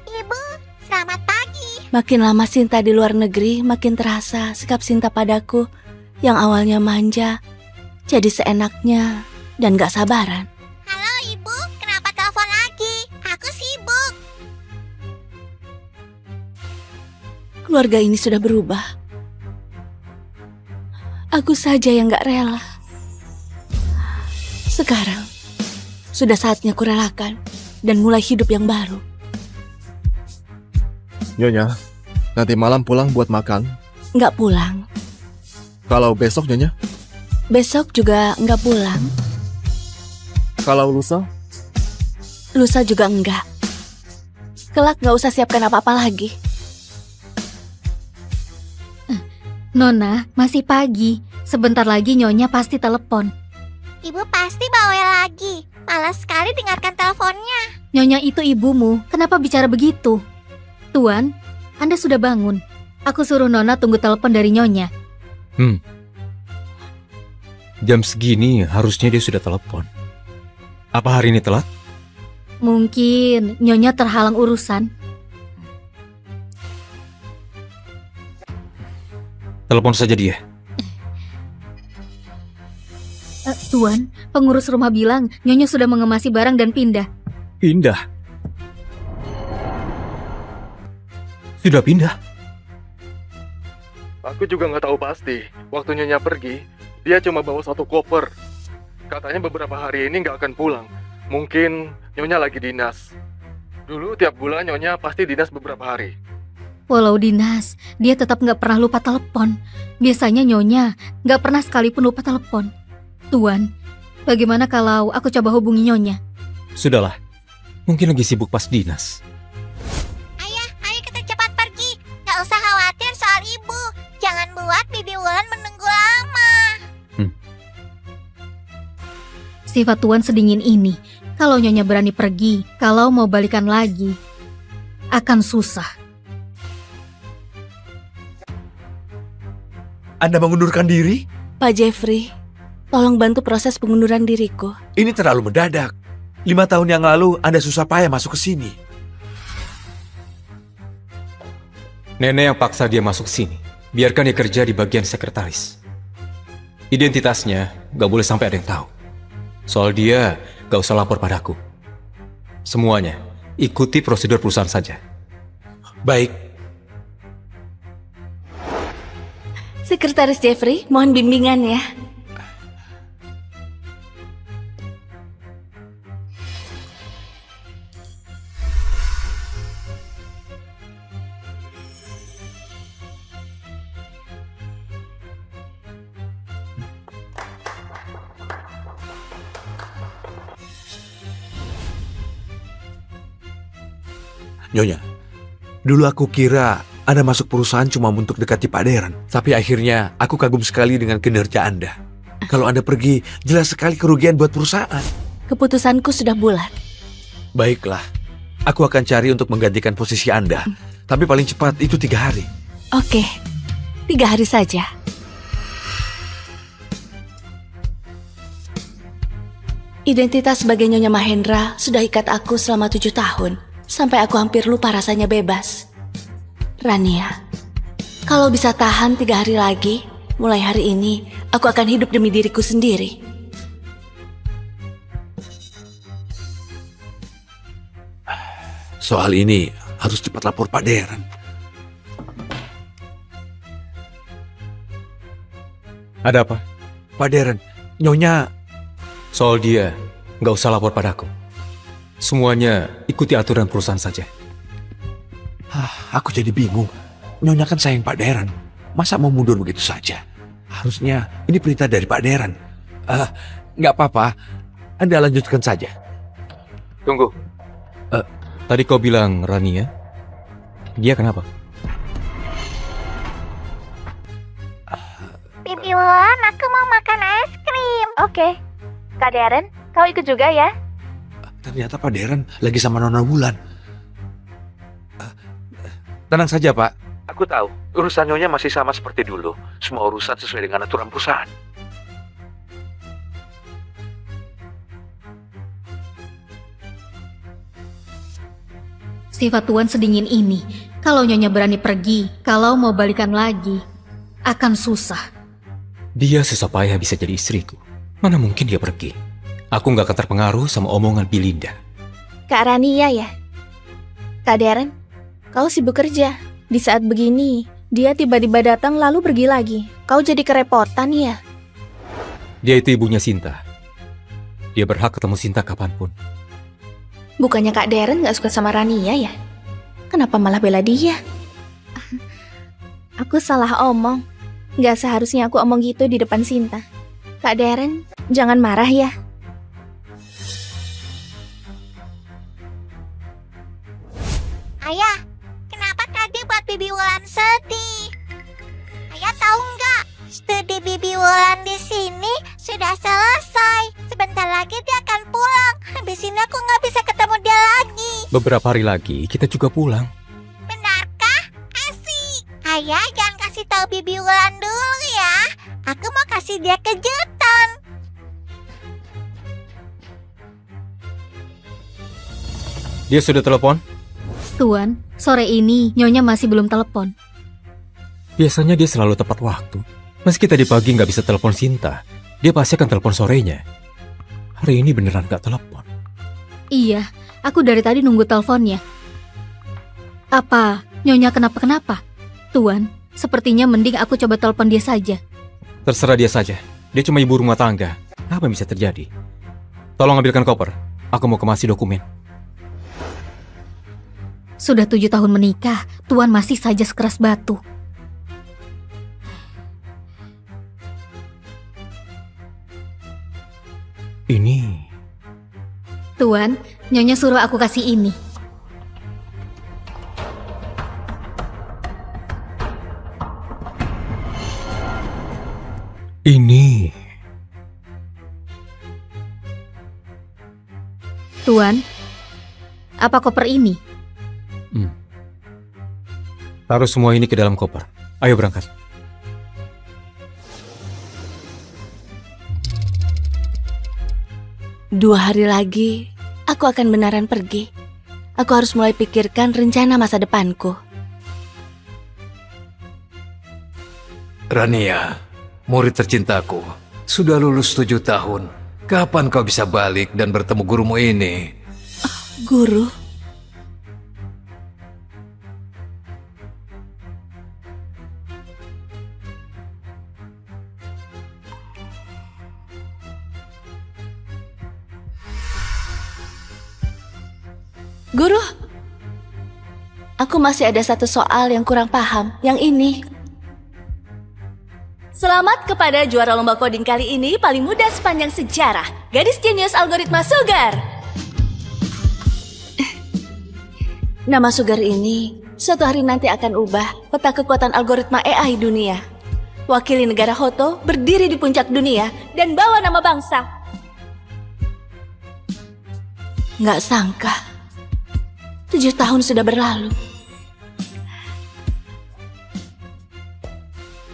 Ibu, selamat pagi. Makin lama Sinta di luar negeri, makin terasa sikap Sinta padaku yang awalnya manja, jadi seenaknya dan gak sabaran. Halo ibu, kenapa telepon lagi? Aku sibuk. Keluarga ini sudah berubah. Aku saja yang gak rela. Sekarang, sudah saatnya kurelakan dan mulai hidup yang baru. Nyonya, nanti malam pulang buat makan. Nggak pulang. Kalau besok Nyonya? Besok juga nggak pulang. Kalau lusa? Lusa juga enggak. Kelak nggak usah siapkan apa-apa lagi. Nona, masih pagi. Sebentar lagi Nyonya pasti telepon. Ibu pasti bawel lagi. Malas sekali dengarkan teleponnya. Nyonya itu ibumu, kenapa bicara begitu? Tuan, Anda sudah bangun. Aku suruh Nona tunggu telepon dari Nyonya. Jam segini harusnya dia sudah telepon. Apa hari ini telat? Mungkin Nyonya terhalang urusan. Telepon saja dia. Tuan, pengurus rumah bilang Nyonya sudah mengemasi barang dan pindah. Pindah? Sudah pindah? Aku juga nggak tahu pasti. Waktu Nyonya pergi, dia cuma bawa 1 koper. Katanya beberapa hari ini nggak akan pulang. Mungkin Nyonya lagi dinas. Dulu tiap bulan Nyonya pasti dinas beberapa hari. Walau dinas, dia tetap nggak pernah lupa telepon. Biasanya Nyonya nggak pernah sekalipun lupa telepon. Tuan, bagaimana kalau aku coba hubungi Nyonya? Sudahlah, mungkin lagi sibuk pas dinas. Ayo kita cepat pergi. Gak usah khawatir soal ibu. Jangan buat Bibi Wulan menunggu lama. Sifat Tuan sedingin ini. Kalau Nyonya berani pergi, kalau mau balikan lagi, akan susah. Anda mengundurkan diri? Pak Jeffrey, tolong bantu proses pengunduran diriku. Ini terlalu mendadak. 5 tahun yang lalu Anda susah payah masuk ke sini. Nenek yang paksa dia masuk sini. Biarkan dia kerja di bagian sekretaris. Identitasnya gak boleh sampai ada yang tahu. Soal dia gak usah lapor padaku. Semuanya ikuti prosedur perusahaan saja. Baik. Sekretaris Jeffrey, mohon bimbingan ya. Nyonya, dulu aku kira Anda masuk perusahaan cuma untuk dekati Pak Darren. Tapi akhirnya aku kagum sekali dengan kinerja Anda. Kalau Anda pergi, jelas sekali kerugian buat perusahaan. Keputusanku sudah bulat. Baiklah, aku akan cari untuk menggantikan posisi Anda. Tapi paling cepat itu 3 hari. Oke, 3 hari saja. Identitas sebagai Nyonya Mahendra sudah ikat aku selama 7 tahun. Sampai aku hampir lupa rasanya bebas. Rania, kalau bisa tahan 3 hari lagi, mulai hari ini, aku akan hidup demi diriku sendiri. Soal ini harus cepat lapor Pak Darren. Ada apa? Pak Darren, Nyonya... Soal dia, gak usah lapor padaku. Semuanya ikuti aturan perusahaan saja. Aku jadi bingung. Nyonya kan sayang Pak Darren. Masa mau mundur begitu saja? Harusnya ini perintah dari Pak Darren. Nggak apa-apa. Anda lanjutkan saja. Tunggu. Tadi kau bilang Rania. Dia kenapa? Bibi Wulan, aku mau makan es krim. Oke. Kak Darren, kau ikut juga ya? Ternyata Pak Darren lagi sama Nona Wulan. Tenang saja, Pak. Aku tahu, urusan Nyonya masih sama seperti dulu. Semua urusan sesuai dengan aturan perusahaan. Sifat Tuan sedingin ini. Kalau Nyonya berani pergi, kalau mau balikan lagi, akan susah. Dia susah payah bisa jadi istriku. Mana mungkin dia pergi? Aku nggak akan terpengaruh sama omongan Belinda. Kak Rania ya? Kak Darren, kau sibuk kerja. Di saat begini, dia tiba-tiba datang lalu pergi lagi. Kau jadi kerepotan ya? Dia itu ibunya Sinta. Dia berhak ketemu Sinta kapanpun. Bukannya Kak Darren gak suka sama Rania ya? Kenapa malah bela dia? Aku salah omong. Gak seharusnya aku omong gitu di depan Sinta. Kak Darren, jangan marah ya. Ayah, kenapa tadi buat Bibi Wulan sedih? Ayah tahu nggak? Studi Bibi Wulan di sini sudah selesai. Sebentar lagi dia akan pulang. Habis ini aku nggak bisa ketemu dia lagi. Beberapa hari lagi kita juga pulang. Benarkah? Asik. Ayah jangan kasih tahu Bibi Wulan dulu ya. Aku mau kasih dia kejutan. Dia sudah telepon? Tuan, sore ini Nyonya masih belum telepon. Biasanya dia selalu tepat waktu. Meski tadi pagi nggak bisa telepon Sinta, dia pasti akan telepon sorenya. Hari ini beneran nggak telepon. Iya, aku dari tadi nunggu teleponnya. Apa Nyonya kenapa-kenapa? Tuan, sepertinya mending aku coba telepon dia saja. Terserah dia saja. Dia cuma ibu rumah tangga. Apa yang bisa terjadi? Tolong ambilkan koper. Aku mau kemasi dokumen. Sudah 7 tahun menikah, Tuan masih saja sekeras batu. Ini... Tuan, Nyonya suruh aku kasih ini. Ini... Tuan, apa koper ini? Taruh semua ini ke dalam koper. Ayo berangkat. Dua hari lagi, aku akan beneran pergi. Aku harus mulai pikirkan rencana masa depanku. Rania, murid tercintaku, sudah lulus 7 tahun. Kapan kau bisa balik dan bertemu gurumu ini? Guru? Guru, aku masih ada satu soal yang kurang paham, yang ini. Selamat kepada juara lomba coding kali ini paling muda sepanjang sejarah, gadis jenius algoritma Sugar. Nama Sugar ini suatu hari nanti akan ubah peta kekuatan algoritma AI dunia. Wakili negara Hoto berdiri di puncak dunia dan bawa nama bangsa. Nggak sangka 7 tahun sudah berlalu.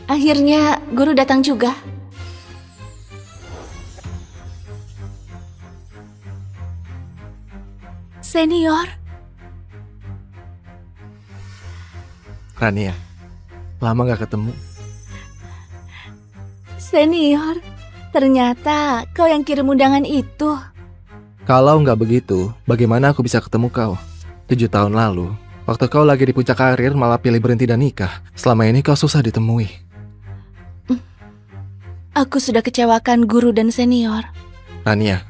Akhirnya guru datang juga. Senior. Rania, lama gak ketemu. Senior, ternyata kau yang kirim undangan itu. Kalau nggak begitu, bagaimana aku bisa ketemu kau? 7 tahun lalu, waktu kau lagi di puncak karir malah pilih berhenti dan nikah. Selama ini kau susah ditemui. Aku sudah kecewakan guru dan senior. Rania,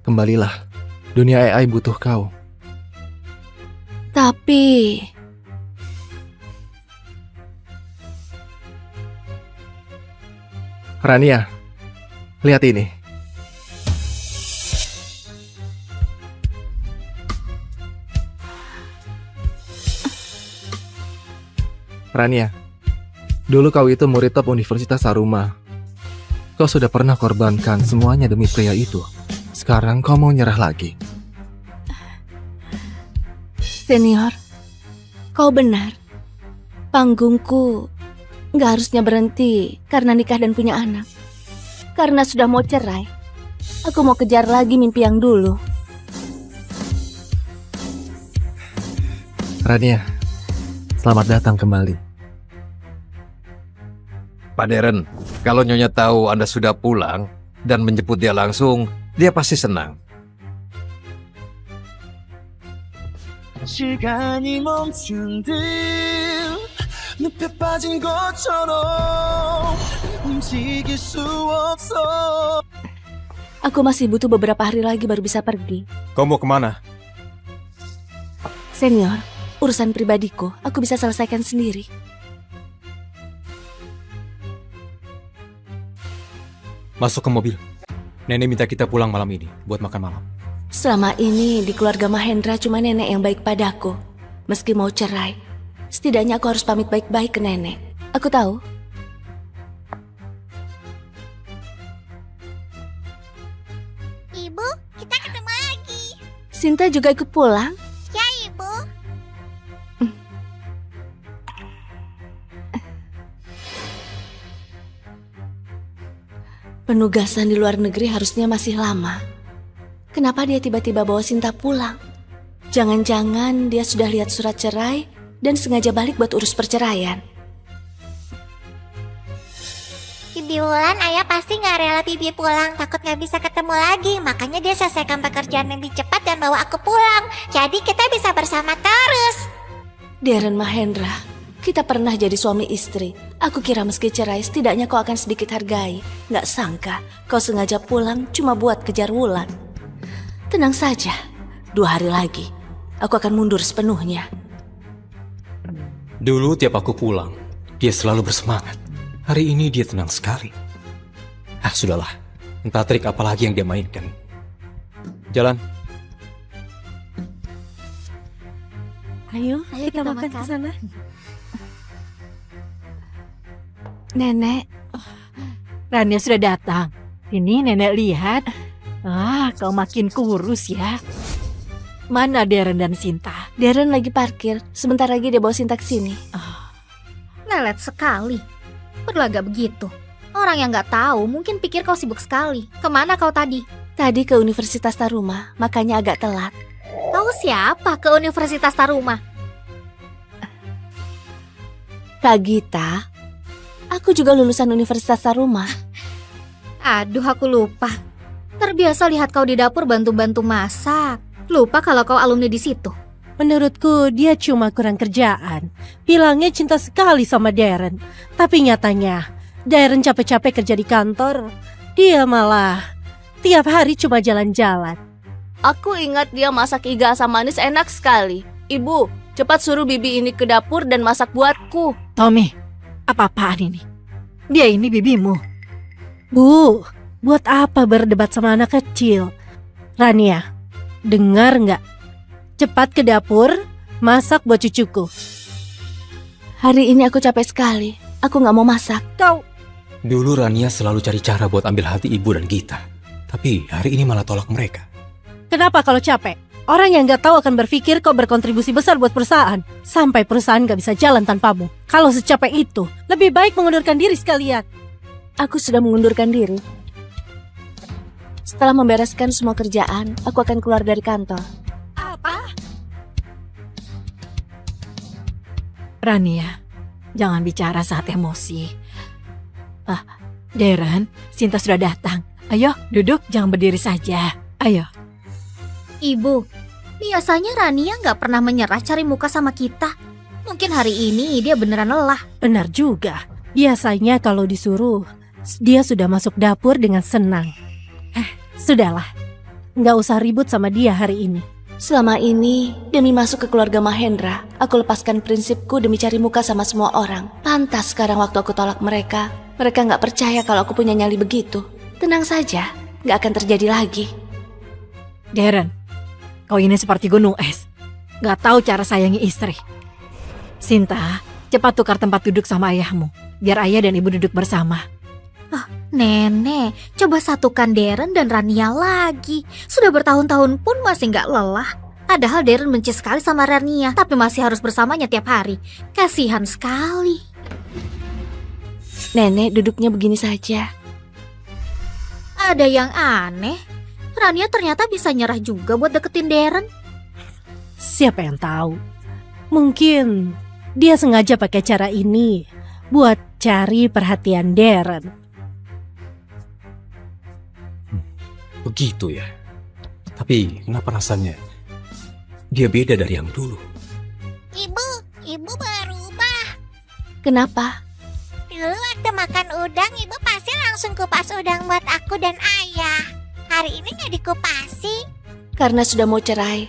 kembalilah. Dunia AI butuh kau. Tapi... Rania, lihat ini. Rania, dulu kau itu murid top Universitas Saruma. Kau sudah pernah korbankan semuanya demi pria itu. Sekarang kau mau nyerah lagi. Senior, kau benar. Panggungku nggak harusnya berhenti karena nikah dan punya anak. Karena sudah mau cerai, aku mau kejar lagi mimpi yang dulu. Rania, selamat datang kembali. Pak Darren, kalau Nyonya tahu Anda sudah pulang dan menjemput dia langsung, dia pasti senang. 시간이 멈춘 듯 늪에 빠진 것처럼 움직일 수 없어. Aku masih butuh beberapa hari lagi baru bisa pergi. Kau mau kemana? Senior, urusan pribadiku aku bisa selesaikan sendiri. Masuk ke mobil. Nenek minta kita pulang malam ini buat makan malam. Selama ini di keluarga Mahendra cuma nenek yang baik padaku. Meski mau cerai, setidaknya aku harus pamit baik-baik ke nenek. Aku tahu. Ibu, kita ketemu lagi. Sinta juga ikut pulang. Ya, Ibu. Penugasan di luar negeri harusnya masih lama. Kenapa dia tiba-tiba bawa Sinta pulang? Jangan-jangan dia sudah lihat surat cerai dan sengaja balik buat urus perceraian. Bibi Wulan, ayah pasti nggak rela Bibi pulang, takut nggak bisa ketemu lagi. Makanya dia selesaikan pekerjaan lebih cepat dan bawa aku pulang. Jadi kita bisa bersama terus. Darren Mahendra, kita pernah jadi suami istri. Aku kira meski cerai setidaknya kau akan sedikit hargai. Nggak sangka kau sengaja pulang cuma buat kejar Wulan. Tenang saja, 2 hari lagi aku akan mundur sepenuhnya. Dulu tiap aku pulang, dia selalu bersemangat. Hari ini dia tenang sekali. Sudahlah. Entah trik apa lagi yang dia mainkan. Jalan. Ayo kita makan ke sana. Nenek. Rania sudah datang. Ini nenek lihat. Kau makin kurus ya. Mana Darren dan Sinta? Darren lagi parkir. Sebentar lagi dia bawa Sinta ke sini. Lelet sekali. Perlu agak begitu. Orang yang nggak tahu mungkin pikir kau sibuk sekali. Kemana kau tadi? Tadi ke Universitas Taruma, makanya agak telat. Kau siapa ke Universitas Taruma? Kak Gita. Aku juga lulusan Universitas Taruma. Aduh, aku lupa. Terbiasa lihat kau di dapur bantu-bantu masak. Lupa kalau kau alumni di situ. Menurutku dia cuma kurang kerjaan. Bilangnya cinta sekali sama Darren. Tapi nyatanya Darren capek-capek kerja di kantor. Dia malah tiap hari cuma jalan-jalan. Aku ingat dia masak iga asam manis enak sekali. Ibu, cepat suruh bibi ini ke dapur dan masak buatku. Tommy, apa-apaan ini? Dia ini bibimu. Bu, buat apa berdebat sama anak kecil? Rania, dengar nggak? Cepat ke dapur, masak buat cucuku. Hari ini aku capek sekali. Aku nggak mau masak. Kau... Dulu Rania selalu cari cara buat ambil hati ibu dan Gita. Tapi hari ini malah tolak mereka. Kenapa kalau capek? Orang yang nggak tahu akan berpikir kau berkontribusi besar buat perusahaan. Sampai perusahaan nggak bisa jalan tanpamu. Kalau secapek itu, lebih baik mengundurkan diri sekalian. Aku sudah mengundurkan diri. Setelah membereskan semua kerjaan, aku akan keluar dari kantor. Apa? Rania, jangan bicara saat emosi. Darren, Sinta sudah datang. Ayo, duduk, jangan berdiri saja. Ayo. Ibu, biasanya Rania nggak pernah menyerah cari muka sama kita. Mungkin hari ini dia beneran lelah. Benar juga. Biasanya kalau disuruh, dia sudah masuk dapur dengan senang. Sudahlah, nggak usah ribut sama dia hari ini. Selama ini, demi masuk ke keluarga Mahendra, aku lepaskan prinsipku demi cari muka sama semua orang. Pantas sekarang waktu aku tolak mereka nggak percaya kalau aku punya nyali begitu. Tenang saja, nggak akan terjadi lagi. Darren, kau ini seperti gunung es. Nggak tahu cara sayangi istri. Sinta, cepat tukar tempat duduk sama ayahmu. Biar ayah dan ibu duduk bersama. Nenek, coba satukan Darren dan Rania lagi. Sudah bertahun-tahun pun masih nggak lelah. Padahal Darren benci sekali sama Rania, tapi masih harus bersamanya tiap hari. Kasihan sekali. Nenek duduknya begini saja. Ada yang aneh. Rania ternyata bisa nyerah juga buat deketin Darren. Siapa yang tahu? Mungkin dia sengaja pakai cara ini buat cari perhatian Darren. Begitu ya. Tapi kenapa rasanya dia beda dari yang dulu? Ibu berubah. Kenapa? Dulu waktu makan udang, ibu pasti langsung kupas udang buat aku dan ayah. Hari ini nggak dikupasi. Karena sudah mau cerai,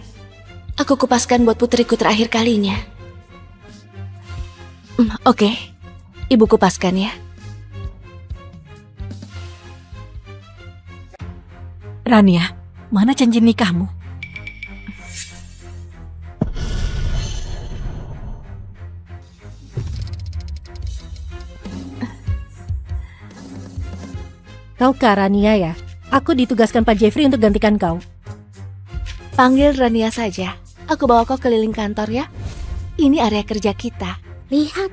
aku kupaskan buat putriku terakhir kalinya. Oke, ibu kupaskan ya. Rania, mana cincin nikahmu? Kau ke Rania ya? Aku ditugaskan Pak Jeffrey untuk gantikan kau. Panggil Rania saja. Aku bawa kau keliling kantor ya. Ini area kerja kita. Lihat,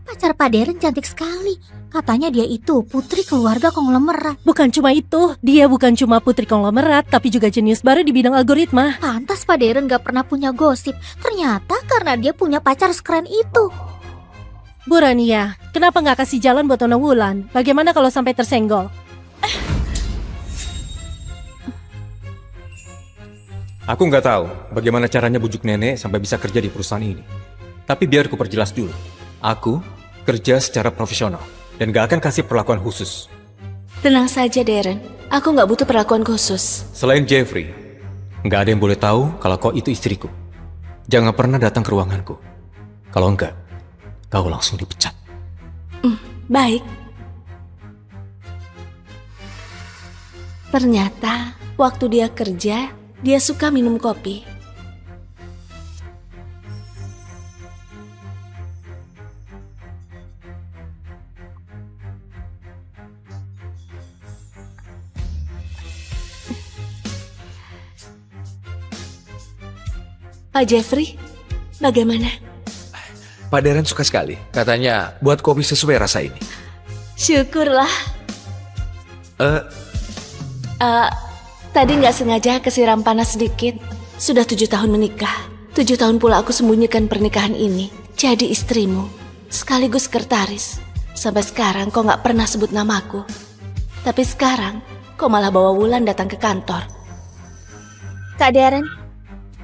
pacar Pak Darren cantik sekali. Katanya dia itu putri keluarga konglomerat. Bukan cuma itu, dia bukan cuma putri konglomerat, tapi juga jenius baru di bidang algoritma. Pantas Pak Darren gak pernah punya gosip. Ternyata karena dia punya pacar sekeren itu. Bu Rania, kenapa nggak kasih jalan buat Nona Wulan? Bagaimana kalau sampai tersenggol? Aku nggak tahu bagaimana caranya bujuk nenek sampai bisa kerja di perusahaan ini. Tapi biar ku perjelas dulu. Aku kerja secara profesional dan gak akan kasih perlakuan khusus. Tenang saja Darren, aku gak butuh perlakuan khusus. Selain Jeffrey, gak ada yang boleh tahu kalau kau itu istriku. Jangan pernah datang ke ruanganku. Kalau enggak, kau langsung dipecat. Baik. Ternyata waktu dia kerja, dia suka minum kopi. Pak Jeffrey, bagaimana? Pak Darren suka sekali. Katanya buat kopi sesuai rasa ini. Syukurlah. Tadi nggak sengaja kesiram panas sedikit. Sudah 7 tahun menikah. 7 tahun pula aku sembunyikan pernikahan ini. Jadi istrimu, sekaligus sekretaris. Sampai sekarang kau nggak pernah sebut namaku. Tapi sekarang, kau malah bawa Wulan datang ke kantor. Kak Darren,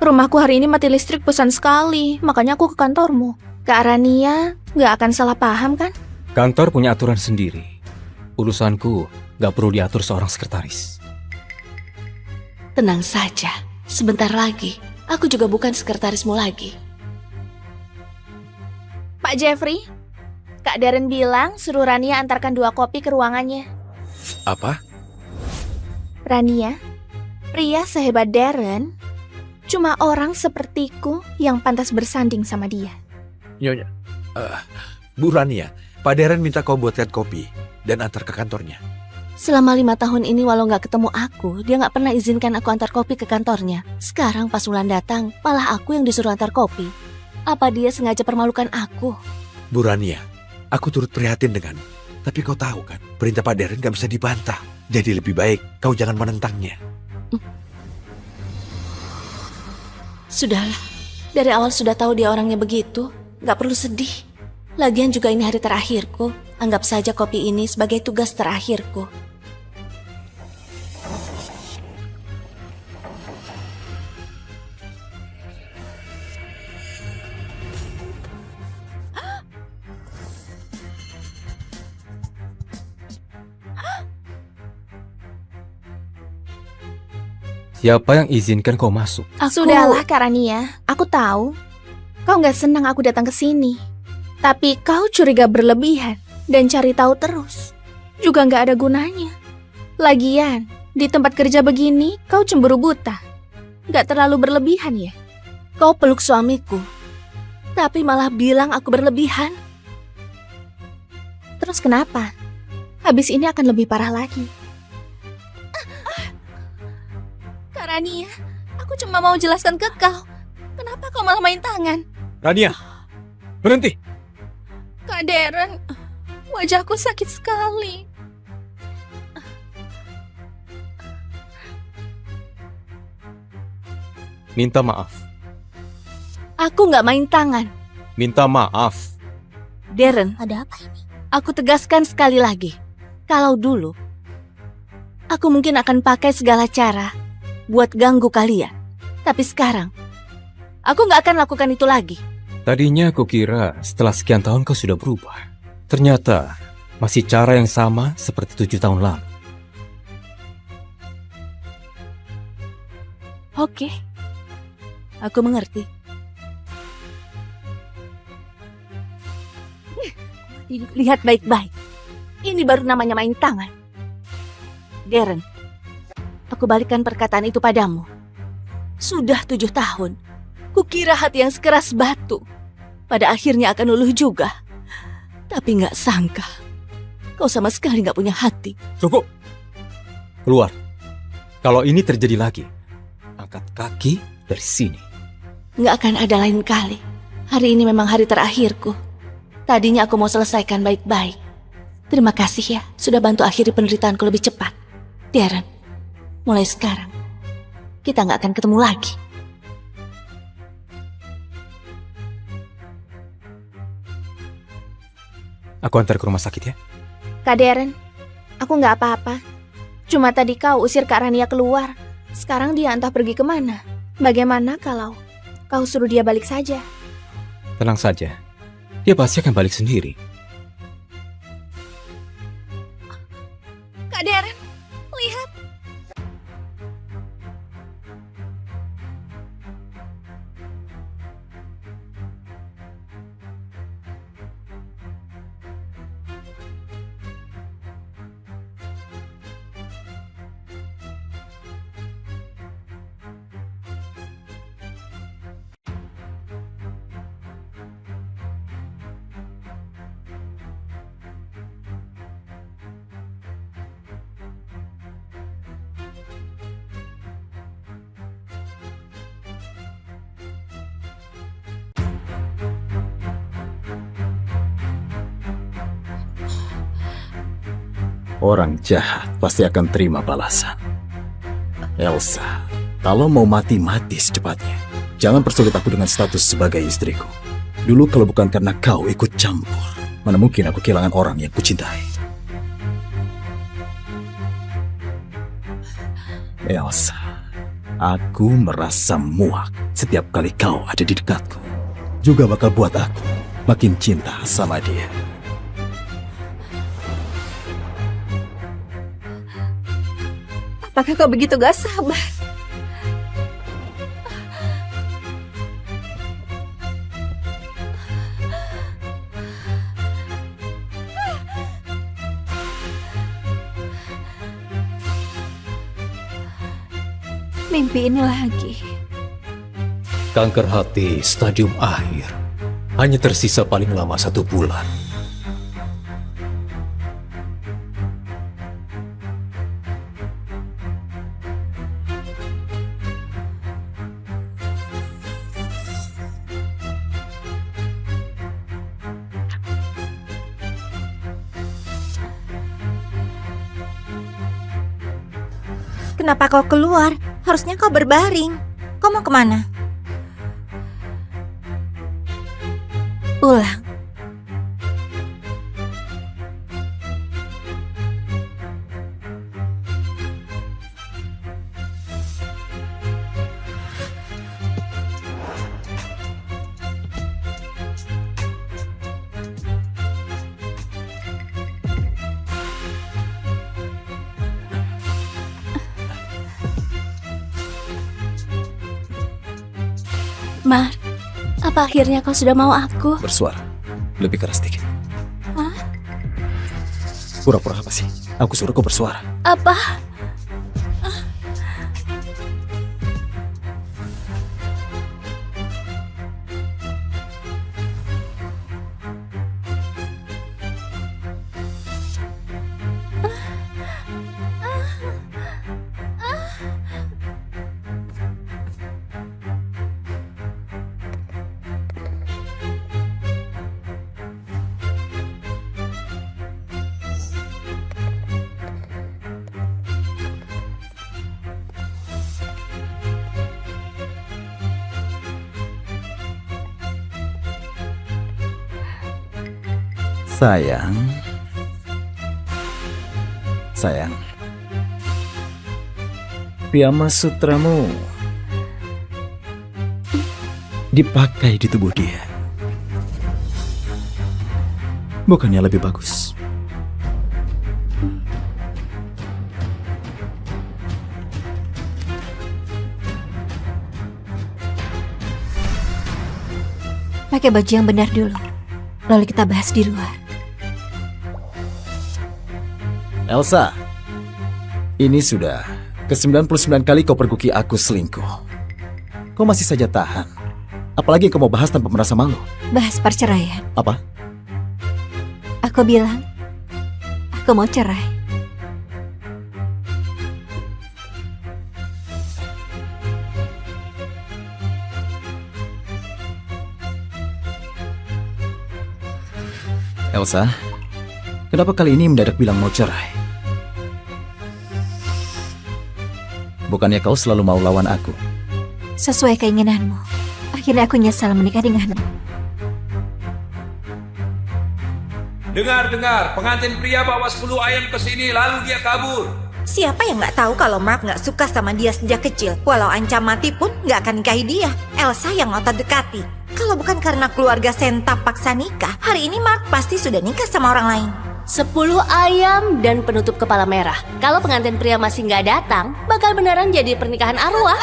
rumahku hari ini mati listrik bosan sekali, makanya aku ke kantormu. Kak Rania nggak akan salah paham kan? Kantor punya aturan sendiri. Urusanku gak perlu diatur seorang sekretaris. Tenang saja, sebentar lagi aku juga bukan sekretarismu lagi. Pak Jeffrey, Kak Darren bilang suruh Rania antarkan 2 kopi ke ruangannya. Apa? Rania, pria sehebat Darren, cuma orang sepertiku yang pantas bersanding sama dia. Nyonya, Bu Rania, Pak Darren minta kau buatkan kopi dan antar ke kantornya. Selama 5 tahun ini walau gak ketemu aku, dia gak pernah izinkan aku antar kopi ke kantornya. Sekarang pas Wulan datang, malah aku yang disuruh antar kopi. Apa dia sengaja permalukan aku? Bu Rania, aku turut prihatin denganmu. Tapi kau tahu kan, perintah Pak Darren gak bisa dibantah. Jadi lebih baik kau jangan menentangnya. Sudahlah, dari awal sudah tahu dia orangnya begitu. Gak perlu sedih. Lagian juga ini hari terakhirku. Anggap saja kopi ini sebagai tugas terakhirku. Siapa yang izinkan kau masuk? Sudahlah Kak Rania, aku tahu. Kau nggak senang aku datang ke sini. Tapi kau curiga berlebihan dan cari tahu terus. Juga nggak ada gunanya. Lagian, di tempat kerja begini kau cemburu buta. Nggak terlalu berlebihan ya? Kau peluk suamiku, tapi malah bilang aku berlebihan. Terus kenapa? Habis ini akan lebih parah lagi. Kak Rania, aku cuma mau jelaskan ke kau. Kenapa kau malah main tangan? Rania, berhenti. Kak Darren, wajahku sakit sekali. Minta maaf. Aku nggak main tangan. Minta maaf. Darren, ada apa ini? Aku tegaskan sekali lagi. Kalau dulu, aku mungkin akan pakai segala cara buat ganggu kalian. Tapi sekarang, aku nggak akan lakukan itu lagi. Tadinya aku kira setelah sekian tahun kau sudah berubah. Ternyata masih cara yang sama seperti 7 tahun lalu. Oke, aku mengerti. Lihat baik-baik. Ini baru namanya main tangan. Darren, aku balikan perkataan itu padamu. Sudah 7 tahun. Kukira hati yang sekeras batu pada akhirnya akan luluh juga. Tapi nggak sangka, kau sama sekali nggak punya hati. Cukup. Keluar. Kalau ini terjadi lagi, angkat kaki dari sini. Nggak akan ada lain kali. Hari ini memang hari terakhirku. Tadinya aku mau selesaikan baik-baik. Terima kasih ya, sudah bantu akhiri penderitaanku lebih cepat. Darren, mulai sekarang, kita nggak akan ketemu lagi. Aku antar ke rumah sakit ya. Kak Darren, aku nggak apa-apa. Cuma tadi kau usir Kak Rania keluar. Sekarang dia entah pergi kemana. Bagaimana kalau kau suruh dia balik saja? Tenang saja. Dia pasti akan balik sendiri. Kak Darren, lihat. Orang jahat pasti akan terima balasan. Elsa, kalau mau mati secepatnya. Jangan persulit aku dengan status sebagai istriku. Dulu kalau bukan karena kau ikut campur, mana mungkin aku kehilangan orang yang kucintai. Elsa, aku merasa muak setiap kali kau ada di dekatku. Juga bakal buat aku makin cinta sama dia. Apakah kau begitu gak sabar? Mimpi ini lagi. Kanker hati stadium akhir. Hanya tersisa paling lama 1 bulan. Kenapa kau keluar? Harusnya kau berbaring. Kau mau kemana? Pulang. Mar, apa akhirnya kau sudah mau aku? Bersuara, lebih keras dikit. Hah? Pura-pura apa sih? Aku suruh kau bersuara. Apa? Sayang. Sayang. Piyama sutramu dipakai di tubuh dia. Bukannya lebih bagus? Pakai baju yang benar dulu, lalu kita bahas di luar. Elsa, ini sudah ke-99 kali kau pergoki aku selingkuh. Kau masih saja tahan. Apalagi kau mau bahas tanpa merasa malu. Bahas perceraian. Apa? Aku bilang, aku mau cerai. Elsa, kenapa kali ini mendadak bilang mau cerai? Bukannya kau selalu mau lawan aku? Sesuai keinginanmu. Akhirnya aku nyesal menikah denganmu. Dengar, pengantin pria bawa 10 ayam ke sini lalu dia kabur. Siapa yang nggak tahu kalau Mark nggak suka sama dia sejak kecil? Walau ancam mati pun nggak akan nikahi dia. Elsa yang ngotot dekati. Kalau bukan karena keluarga Senta paksa nikah, hari ini Mark pasti sudah nikah sama orang lain. 10 ayam dan penutup kepala merah. Kalau pengantin pria masih nggak datang, bakal beneran jadi pernikahan arwah.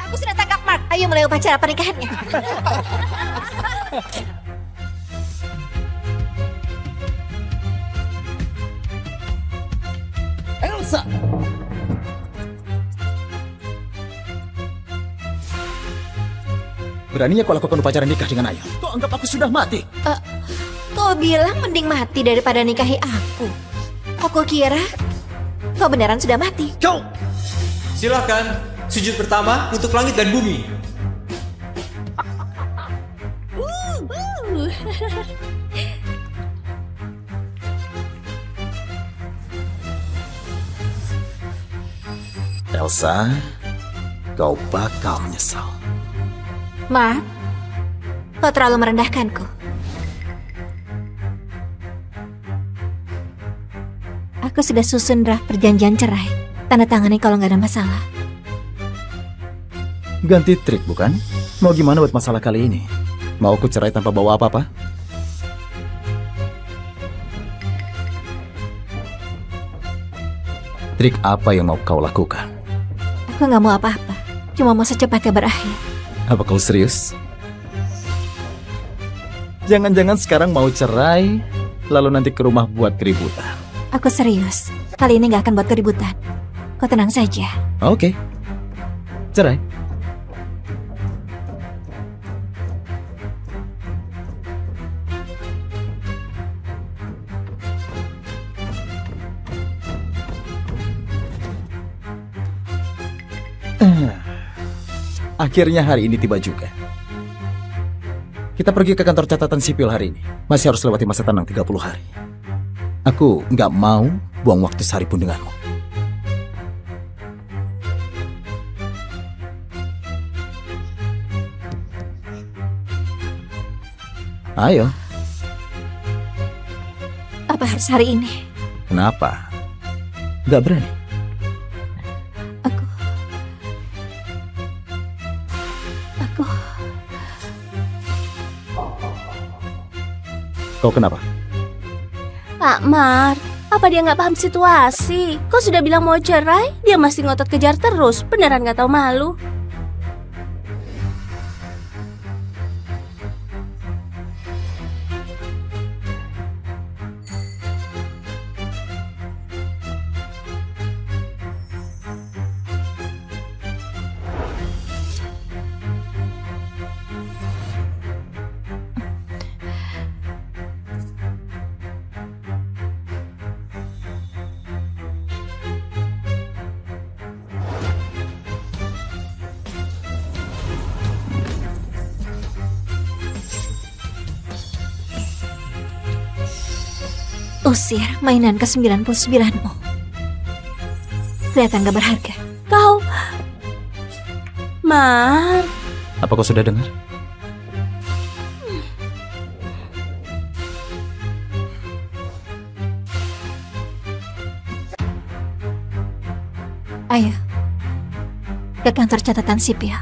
Aku sudah tangkap Mark. Ayo mulai upacara pernikahannya. Elsa! Beraninya kau lakukan upacara nikah dengan ayah. Kau anggap aku sudah mati? Kau bilang mending mati daripada nikahi aku. Aku kira kau beneran sudah mati. Kau! Silakan, sujud pertama untuk langit dan bumi. Elsa, kau bakal menyesal. Mark, kau terlalu merendahkanku. Aku sudah susun draft perjanjian cerai. Tanda tangani kalau nggak ada masalah. Ganti trik bukan? Mau gimana buat masalah kali ini? Mau aku cerai tanpa bawa apa-apa? Trik apa yang mau kau lakukan? Aku nggak mau apa-apa. Cuma mau secepatnya berakhir. Apa kau serius? Jangan-jangan sekarang mau cerai, lalu nanti ke rumah buat keributan. Aku serius. Kali ini nggak akan buat keributan. Kau tenang saja. Oke. Cerai. Akhirnya hari ini tiba juga. Kita pergi ke kantor catatan sipil hari ini. Masih harus lewati masa tenang 30 hari. Aku nggak mau buang waktu sehari pun denganmu. Ayo. Apa harus hari ini? Kenapa? Nggak berani? Kau kenapa? Pak Mar, apa dia nggak paham situasi? Kau sudah bilang mau cerai, dia masih ngotot kejar terus. Beneran nggak tahu malu. Usir mainan ke-99-mu. Kelihatan gak berharga. Kau Mark. Apa kau sudah dengar? Ayo, ke kantor catatan sipil.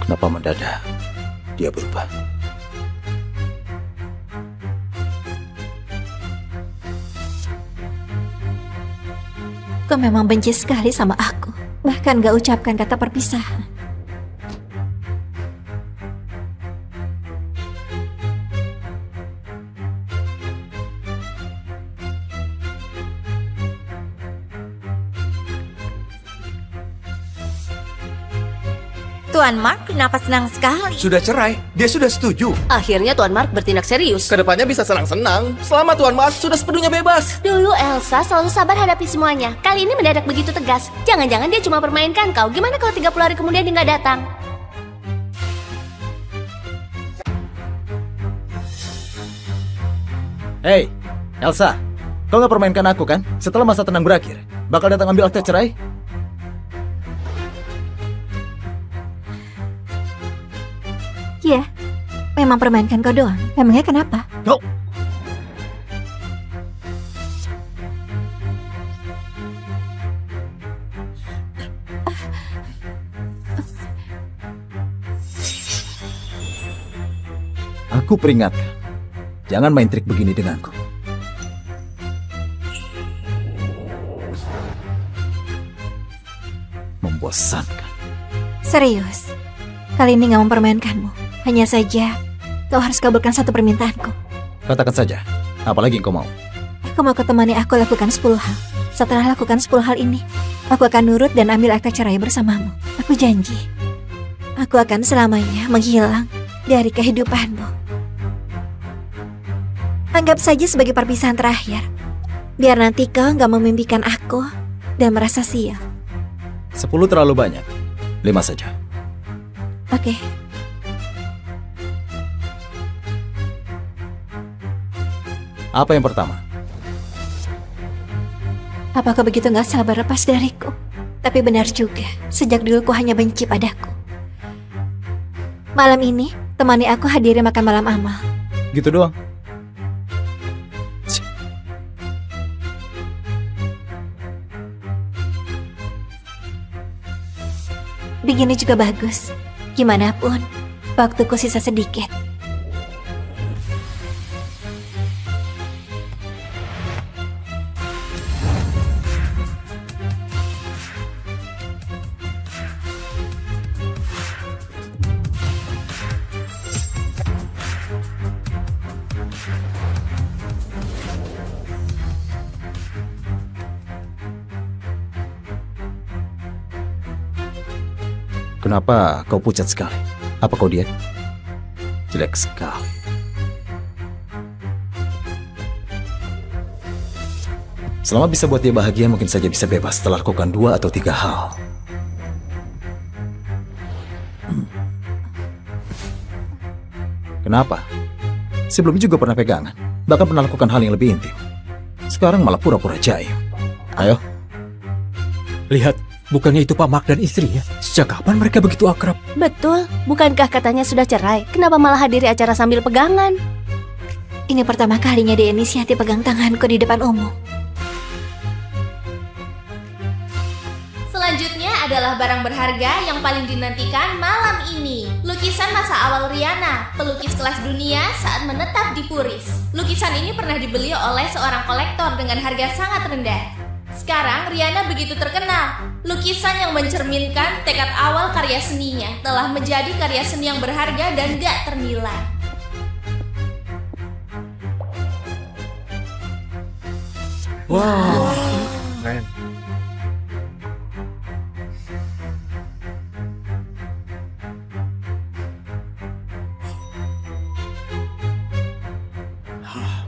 Kenapa mendadak dia berubah? Kau memang benci sekali sama aku. Bahkan gak ucapkan kata perpisahan. Tuan Mark kenapa senang sekali? Sudah cerai, dia sudah setuju. Akhirnya Tuan Mark bertindak serius. Kedepannya bisa senang-senang. Selama Tuan Mark sudah sepenuhnya bebas. Dulu Elsa selalu sabar hadapi semuanya. Kali ini mendadak begitu tegas. Jangan-jangan dia cuma permainkan kau. Gimana kalau 30 hari kemudian dia nggak datang? Hei, Elsa, kau nggak permainkan aku kan? Setelah masa tenang berakhir, bakal datang ambil akta cerai? Iya, memang permainkan kau doang. Emangnya kenapa? Kau... Aku peringatkan, jangan main trik begini denganku. Membosankan. Serius, kali ini gak mempermainkanmu. Hanya saja, kau harus kabulkan satu permintaanku. Katakan saja, apalagi yang kau mau. Kau mau temani aku lakukan 10 hal. Setelah lakukan 10 hal ini, aku akan nurut dan ambil akta cerai bersamamu. Aku janji, aku akan selamanya menghilang dari kehidupanmu. Anggap saja sebagai perpisahan terakhir. Biar nanti kau gak memimpikan aku dan merasa sial. 10 terlalu banyak, 5 saja. Oke. Apa yang pertama? Apa kau begitu gak sabar lepas dariku? Tapi benar juga, sejak dulu kau hanya benci padaku. Malam ini, temani aku hadiri makan malam amal. Gitu doang? Begini juga bagus. Gimana pun, waktuku sisa sedikit. Kenapa kau pucat sekali? Apa kau diet? Jelek sekali. Selama bisa buat dia bahagia, mungkin saja bisa bebas setelah lakukan 2 atau 3 hal. Kenapa? Sebelumnya juga pernah pegangan, bahkan pernah lakukan hal yang lebih intim. Sekarang malah pura-pura jaim. Ayo. Lihat, bukannya itu Pak Mark dan istrinya? Sejak kapan mereka begitu akrab? Betul, bukankah katanya sudah cerai? Kenapa malah hadiri acara sambil pegangan? Ini pertama kalinya dia inisiatif pegang tanganku di depan umum. Selanjutnya adalah barang berharga yang paling dinantikan malam ini. Lukisan masa awal Rihanna, pelukis kelas dunia saat menetap di Puris. Lukisan ini pernah dibeli oleh seorang kolektor dengan harga sangat rendah. Sekarang Rihanna begitu terkenal. Lukisan yang mencerminkan tekad awal karya seninya telah menjadi karya seni yang berharga dan gak ternilai. Wow, keren.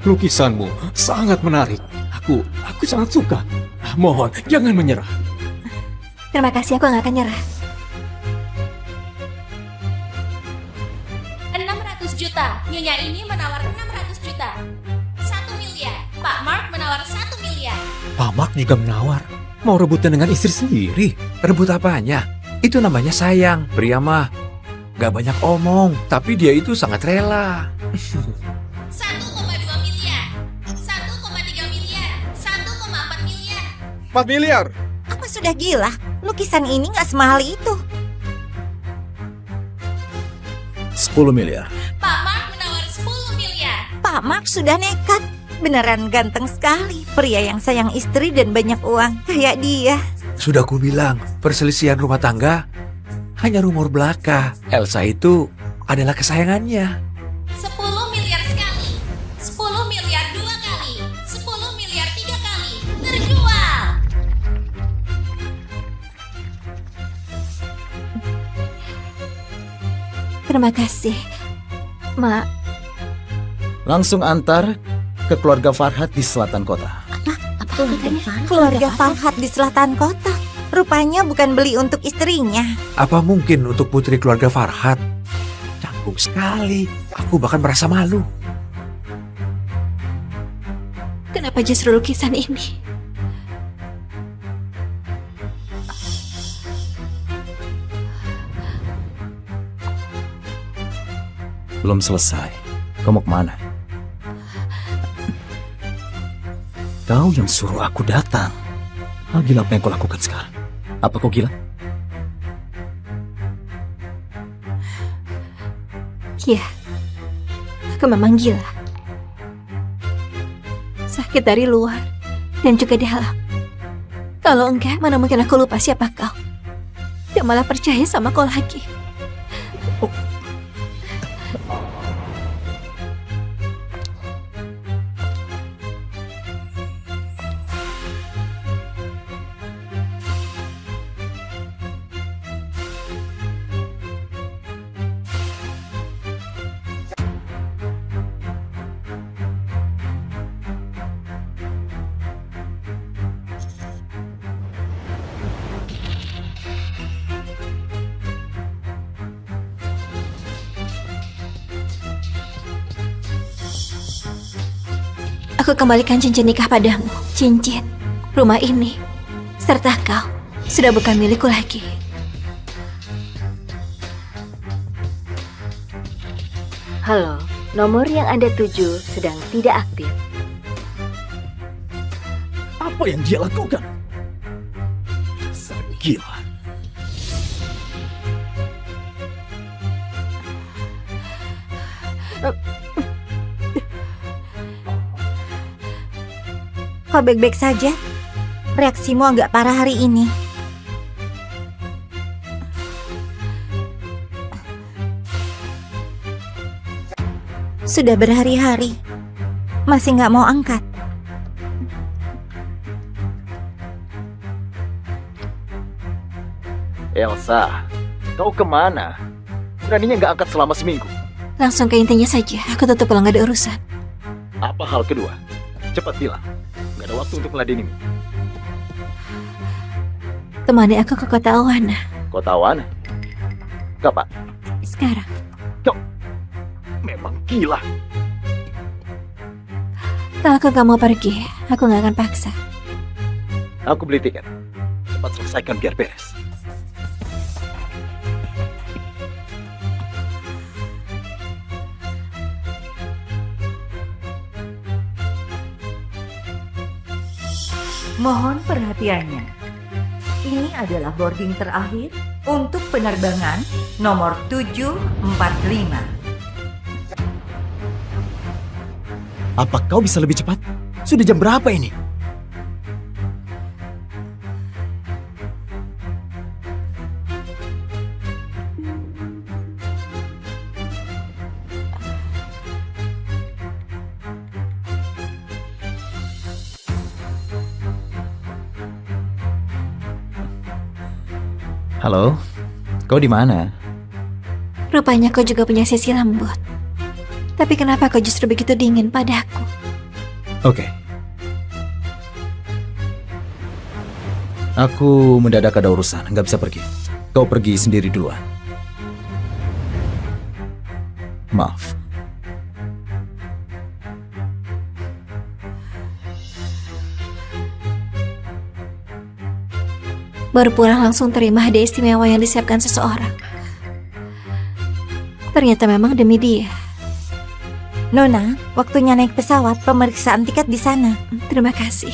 Lukisanmu sangat menarik. Aku sangat suka. Mohon, jangan menyerah. Terima kasih, aku gak akan nyerah. 600 juta. Nyonya ini menawar 600 juta. 1 miliar. Pak Mark menawar menawar 1 miliar. Pak Mark juga menawar. Mau rebutan dengan istri sendiri. Rebut apanya? Itu namanya sayang. Pria mah gak banyak omong, tapi dia itu sangat rela. 1,2 miliar, 1,3 miliar, 1,4 miliar. 4 miliar. Apa sudah gila? Lukisan ini nggak semahal itu. 10 miliar. Pak Mark menawar 10 miliar. Pak Mark sudah nekat. Beneran ganteng sekali. Pria yang sayang istri dan banyak uang. Kayak dia. Sudah ku bilang, perselisihan rumah tangga hanya rumor belaka. Elsa itu adalah kesayangannya. 10 miliar sekali, 10 miliar 2 kali, 10 miliar 3 kali. Terjual. Terima kasih, Mak. Langsung antar ke keluarga Farhat di selatan kota. Keluarga Farhat di selatan kota. Rupanya bukan beli untuk istrinya. Apa mungkin untuk putri keluarga Farhat? Canggung sekali. Aku bahkan merasa malu. Kenapa justru lukisan ini? Belum selesai. Kau mau kemana? Kau yang suruh aku datang. Hal gila apa yang kau lakukan sekarang? Apa kau gila? Iya, aku memang gila. Sakit dari luar dan juga dalam. Kalau enggak, mana mungkin aku lupa siapa kau. Dan malah percaya sama kau lagi. Aku kembalikan cincin nikah padamu. Cincin, rumah ini, serta kau sudah bukan milikku lagi. Halo, nomor yang Anda tuju sedang tidak aktif. Apa yang dia lakukan? Dasar gila. Kau baik-baik saja? Reaksimu agak parah hari ini. Sudah berhari-hari, masih nggak mau angkat. Elsa, kau kemana? Beraninya nggak angkat selama seminggu. Langsung ke intinya saja, aku tetap pulang, gak ada urusan. Apa hal kedua? Cepat bilang. Gak ada waktu untuk meladenimu. Temani aku ke kota Awana. Kota Awana? Kapan? Sekarang. Kau memang gila. Kalau aku gak mau pergi, aku gak akan paksa. Aku beli tiket. Cepat selesaikan biar beres. Mohon perhatiannya. Ini adalah boarding terakhir untuk penerbangan nomor 745. Apa kau bisa lebih cepat? Sudah jam berapa ini? Halo, kau di mana? Rupanya kau juga punya sisi lembut. Tapi kenapa kau justru begitu dingin padaku? Oke. Aku mendadak ada urusan, nggak bisa pergi. Kau pergi sendiri duluan. Maaf. Baru pulang langsung terima hadiah istimewa yang disiapkan seseorang. Ternyata memang demi dia. Nona, waktunya naik pesawat, pemeriksaan tiket di sana. Terima kasih.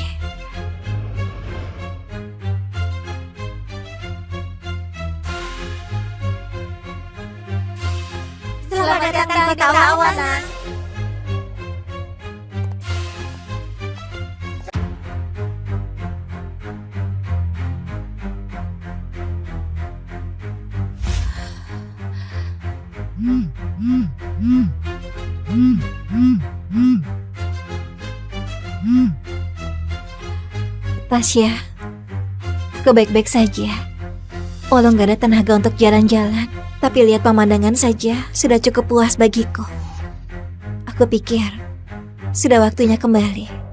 Selamat datang di kawanan. Tasya, aku baik-baik saja. Walau gak ada tenaga untuk jalan-jalan, tapi lihat pemandangan saja sudah cukup puas bagiku. Aku pikir sudah waktunya kembali.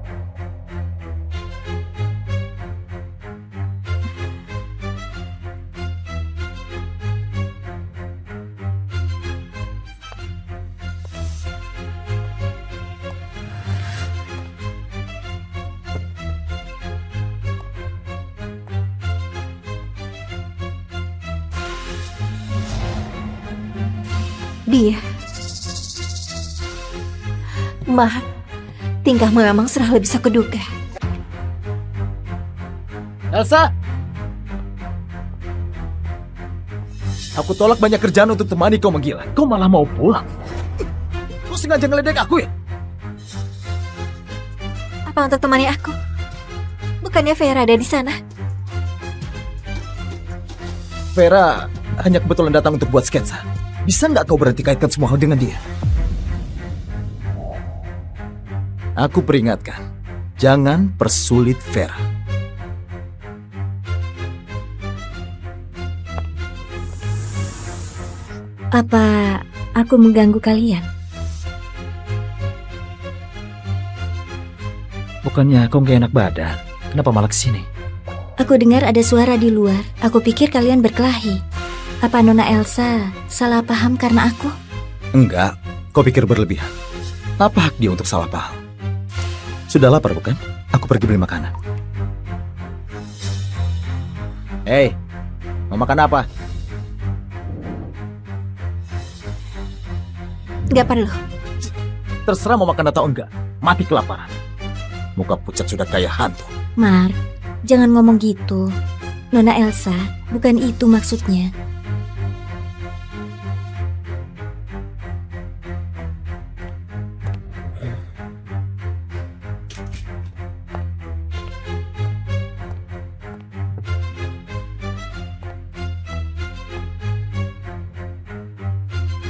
Dia, Mark, tingkahmu memang serah lebih bisa kuduga. Elsa! Aku tolak banyak kerjaan untuk temani kau menggila. Kau malah mau pulang. Kau sengaja ngeledek aku ya? Apa untuk temani aku? Bukannya Vera ada di sana? Vera hanya kebetulan datang untuk buat sketsa. Bisa nggak kau berhenti kaitkan semua hal dengan dia? Aku peringatkan, jangan persulit Vera. Apa aku mengganggu kalian? Bukannya kau nggak enak badan? Kenapa malah kesini? Aku dengar ada suara di luar. Aku pikir kalian berkelahi. Apa Nona Elsa salah paham karena aku? Enggak, kau pikir berlebihan. Apa hak dia untuk salah paham? Sudah lapar bukan? Aku pergi beli makanan. Hei, mau makan apa? Gak perlu. Terserah mau makan atau enggak. Mati kelaparan. Muka pucat sudah kayak hantu. Mark, jangan ngomong gitu. Nona Elsa, bukan itu maksudnya.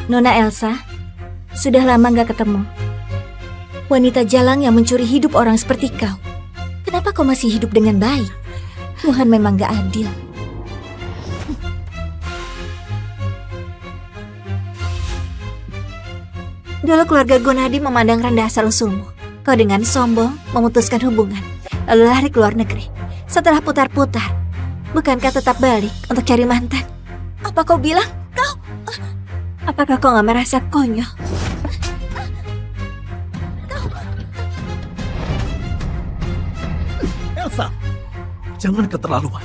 Nona Elsa, sudah lama gak ketemu. Wanita jalang yang mencuri hidup orang seperti kau. Kenapa kau masih hidup dengan baik? Tuhan memang gak adil. Dulu keluarga Gunadi memandang rendah asal-usulmu. Kau dengan sombong memutuskan hubungan, lalu lari ke luar negeri. Setelah putar-putar, bukankah tetap balik untuk cari mantan? Apa kau bilang? Apakah kau gak merasa konyol? Elsa, jangan keterlaluan.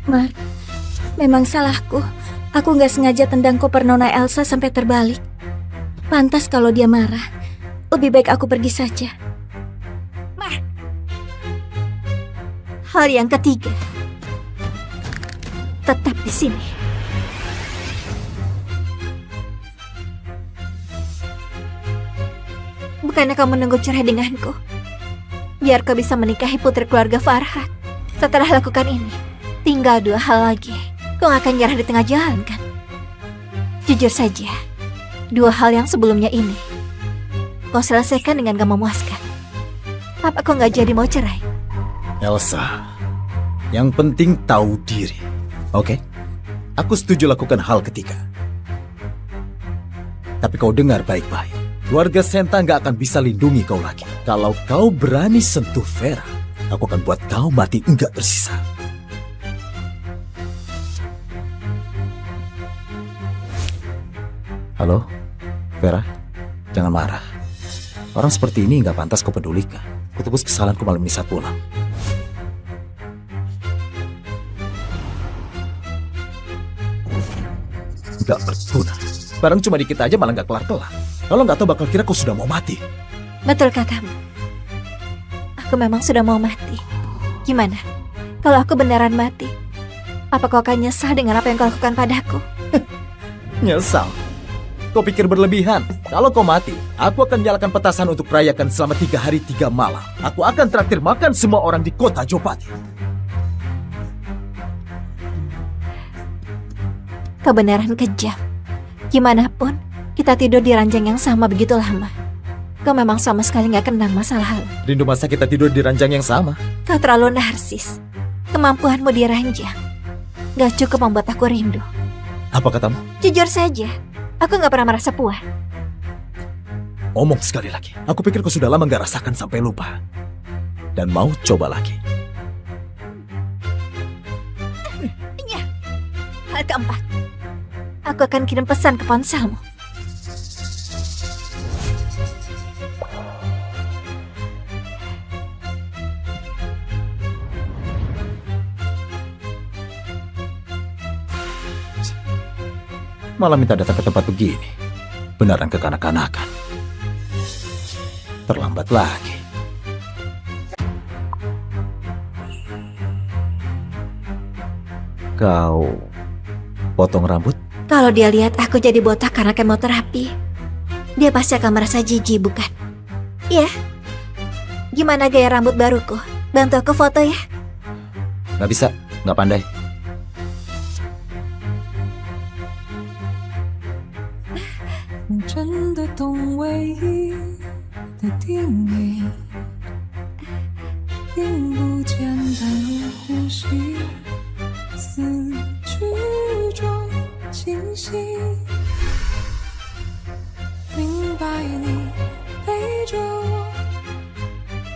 Mark, memang salahku. Aku gak sengaja tendang koper Nona Elsa sampai terbalik. Pantas kalau dia marah. Lebih baik aku pergi saja. Mark. Hal yang ketiga, tetap di sini. Bukannya kau menunggu cerai denganku, biar kau bisa menikahi putri keluarga Farhat. Setelah lakukan ini, tinggal 2 hal lagi. Kau akan nyerah di tengah jalan, kan? Jujur saja, 2 hal yang sebelumnya ini kau selesaikan dengan gak memuaskan. Apa kau gak jadi mau cerai? Elsa, yang penting tahu diri. Oke? Aku setuju lakukan hal ketiga. Tapi kau dengar baik-baik. Keluarga Senta nggak akan bisa lindungi kau lagi. Kalau kau berani sentuh Vera, aku akan buat kau mati nggak tersisa. Halo, Vera, jangan marah. Orang seperti ini nggak pantas kau pedulikan. Kutebus kesalahanku malam ini saat pulang. gak berguna. Barang cuma dikit aja malah gak kelar-kelar. Kalau nggak tahu bakal kira kau sudah mau mati. Betul katamu. Aku memang sudah mau mati. Gimana? Kalau aku beneran mati, apa kau akan nyesal dengan apa yang kau lakukan padaku? Nyesal? Kau pikir berlebihan? Kalau kau mati, aku akan nyalakan petasan untuk merayakan selama 3 hari 3 malam. Aku akan traktir makan semua orang di kota Jopati. Kau beneran kejam. Gimana pun, kita tidur di ranjang yang sama begitu lama. Kau memang sama sekali gak kenang masa lalu. Rindu masa kita tidur di ranjang yang sama. Kau terlalu narsis. Kemampuanmu di ranjang gak cukup membuat aku rindu. Apa katamu? Jujur saja, aku gak pernah merasa puas. Omong sekali lagi. Aku pikir kau sudah lama gak rasakan sampai lupa. Dan mau coba lagi. Hal keempat, aku akan kirim pesan ke ponselmu. Malah minta datang ke tempat begini. Beneran kekanak-kanakan. Terlambat lagi. Kau potong rambut? Kalau dia lihat aku jadi botak karena kemoterapi, dia pasti akan merasa jijik, bukan? Iya. Gimana gaya rambut baruku? Bantu aku foto ya. Gak bisa, gak pandai.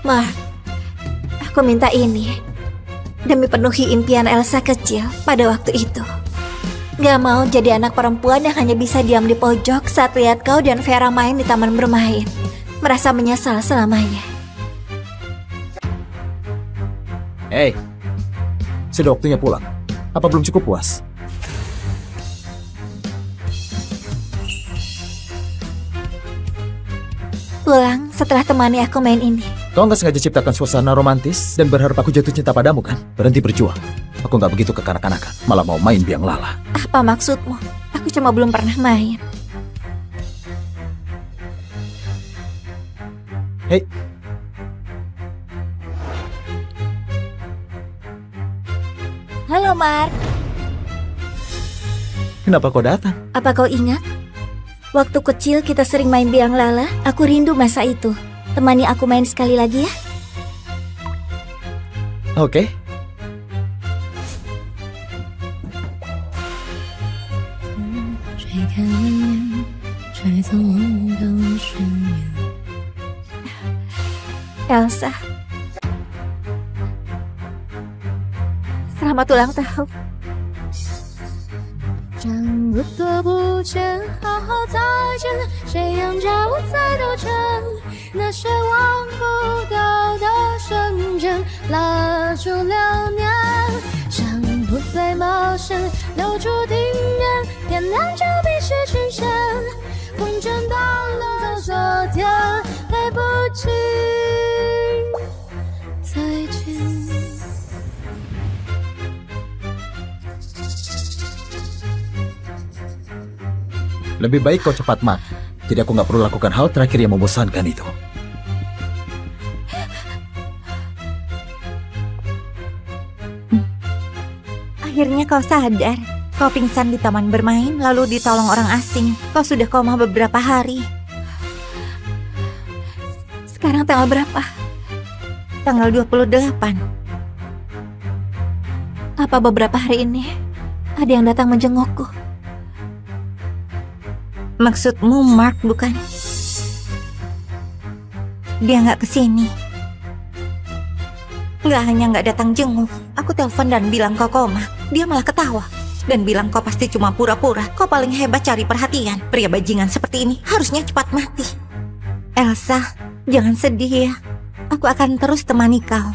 Mark, aku minta ini demi penuhi impian Elsa kecil pada waktu itu. Gak mau jadi anak perempuan yang hanya bisa diam di pojok saat lihat kau dan Vera main di taman bermain. Merasa menyesal selamanya. Hei, sudah waktunya pulang. Apa belum cukup puas? Pulang setelah temani aku main ini. Kau nggak sengaja ciptakan suasana romantis dan berharap aku jatuh cinta padamu kan? Berhenti berjuang. Aku nggak begitu kekanak-kanakan, malah mau main biang lala. Apa maksudmu? Aku cuma belum pernah main. Hei. Halo, Mark. Kenapa kau datang? Apa kau ingat? Waktu kecil kita sering main biang lala. Aku rindu masa itu. Temani aku main sekali lagi ya. Oke. Elsa, selamat ulang tahun. 将不多不见，好好再见，谁让家我在兜圈？那些忘不掉的瞬间，蜡烛流年，想不再冒险，留住地面，天亮就必须实现。风筝断了昨天，来不及再见。 Lebih baik kau cepat mati. Jadi aku nggak perlu lakukan hal terakhir yang membosankan itu. Akhirnya kau sadar. Kau pingsan di taman bermain, lalu ditolong orang asing. Kau sudah koma beberapa hari. Sekarang tanggal berapa? Tanggal 28. Apa beberapa hari ini ada yang datang menjengukku? Maksudmu Mark bukan? Dia nggak kesini. Nggak hanya nggak datang jenguk, aku telepon dan bilang kau koma. Dia malah ketawa dan bilang kau pasti cuma pura-pura. Kau paling hebat cari perhatian. Pria bajingan seperti ini harusnya cepat mati. Elsa, jangan sedih ya. Aku akan terus temani kau.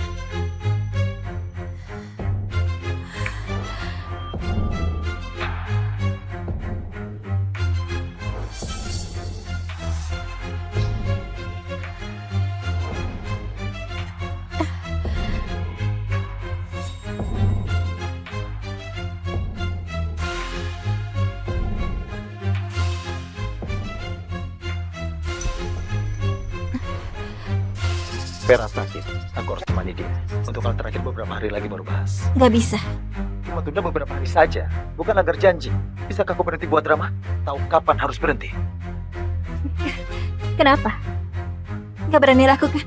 Vera sakit. Aku harus temani dia. Untuk hal terakhir beberapa hari lagi baru bahas. Nggak bisa. Cuma tunda beberapa hari saja. Bukan agar janji. Bisakah kau berhenti buat drama? Tahu kapan harus berhenti? Kenapa? Nggak berani lakukan?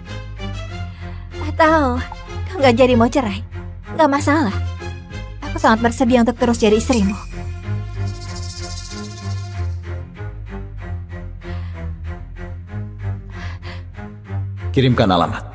Atau kau nggak jadi mau cerai? Nggak masalah. Aku sangat bersedia untuk terus jadi istrimu. Kirimkan alamat.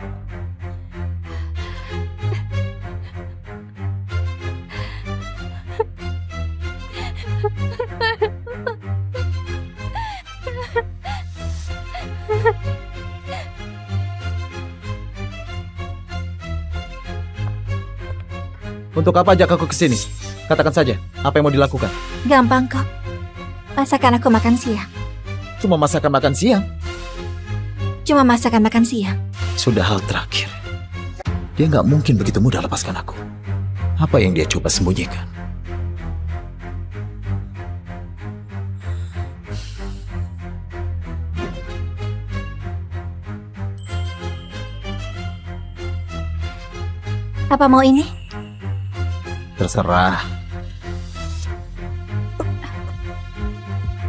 Untuk apa ajak aku ke sini? Katakan saja, apa yang mau dilakukan? Gampang kok. Masakan aku makan siang. Cuma masakan makan siang? Cuma masakan makan siang. Sudah hal terakhir. Dia nggak mungkin begitu mudah lepaskan aku. Apa yang dia coba sembunyikan? Apa mau ini? Terserah.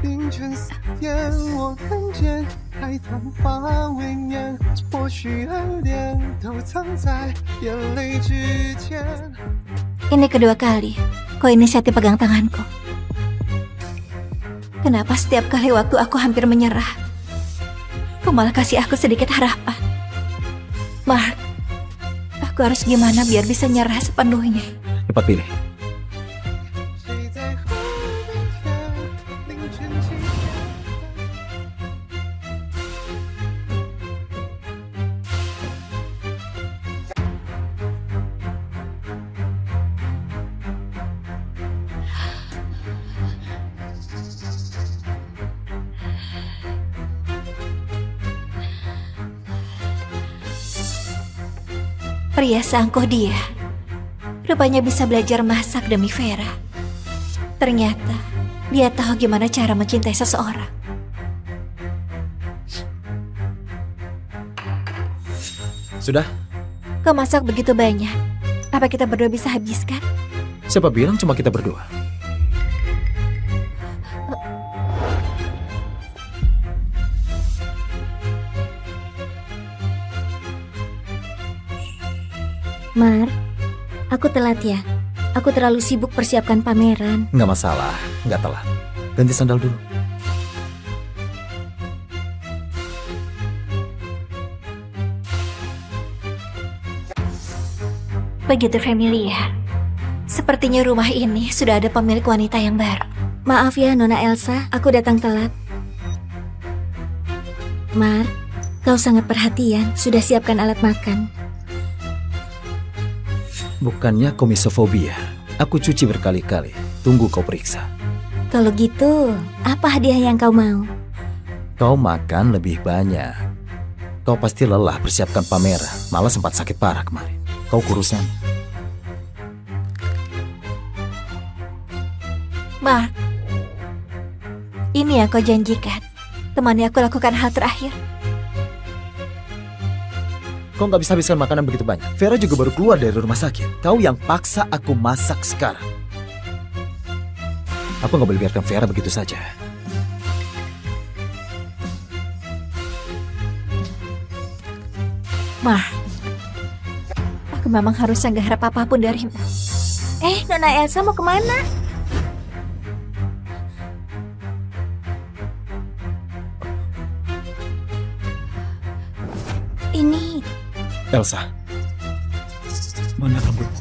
凌晨4点，我看见海棠花未眠，或许暗恋都藏在眼泪之间。 Ini kedua kali kau inisiatif pegang tanganku. Kenapa setiap kali waktu aku hampir menyerah, kau malah kasih aku sedikit harapan? Mark, aku harus gimana biar bisa nyerah sepenuhnya? Cepat pilih. Pria seangkuh dia, rupanya bisa belajar masak demi Vera. Ternyata dia tahu gimana cara mencintai seseorang. Sudah? Kau masak begitu banyak. Apa kita berdua bisa habiskan? Siapa bilang cuma kita berdua? Mar, aku telat ya. Aku terlalu sibuk persiapkan pameran. Nggak masalah, nggak telat. Ganti sandal dulu. Begitu familiar. Sepertinya rumah ini sudah ada pemilik wanita yang baru. Maaf ya Nona Elsa, aku datang telat. Mar, kau sangat perhatian. Sudah siapkan alat makan. Bukannya komisofobia. Aku cuci berkali-kali. Tunggu kau periksa. Kalau gitu, apa hadiah yang kau mau? Kau makan lebih banyak. Kau pasti lelah persiapkan pameran. Malah sempat sakit parah kemarin. Kau kurusan. Mark, ini yang kau janjikan. Temani aku lakukan hal terakhir. Kau nggak bisa habiskan makanan begitu banyak. Vera juga baru keluar dari rumah sakit. Kau yang paksa aku masak sekarang. Aku nggak boleh biarkan Vera begitu saja. Mark, aku memang harusnya nggak harap apapun darimu. Nona Elsa mau kemana? Ini... Elsa, mana rambutmu?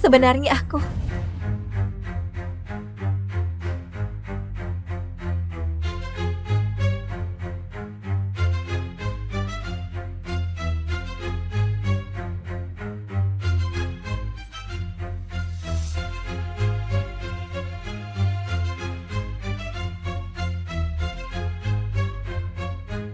Sebenarnya aku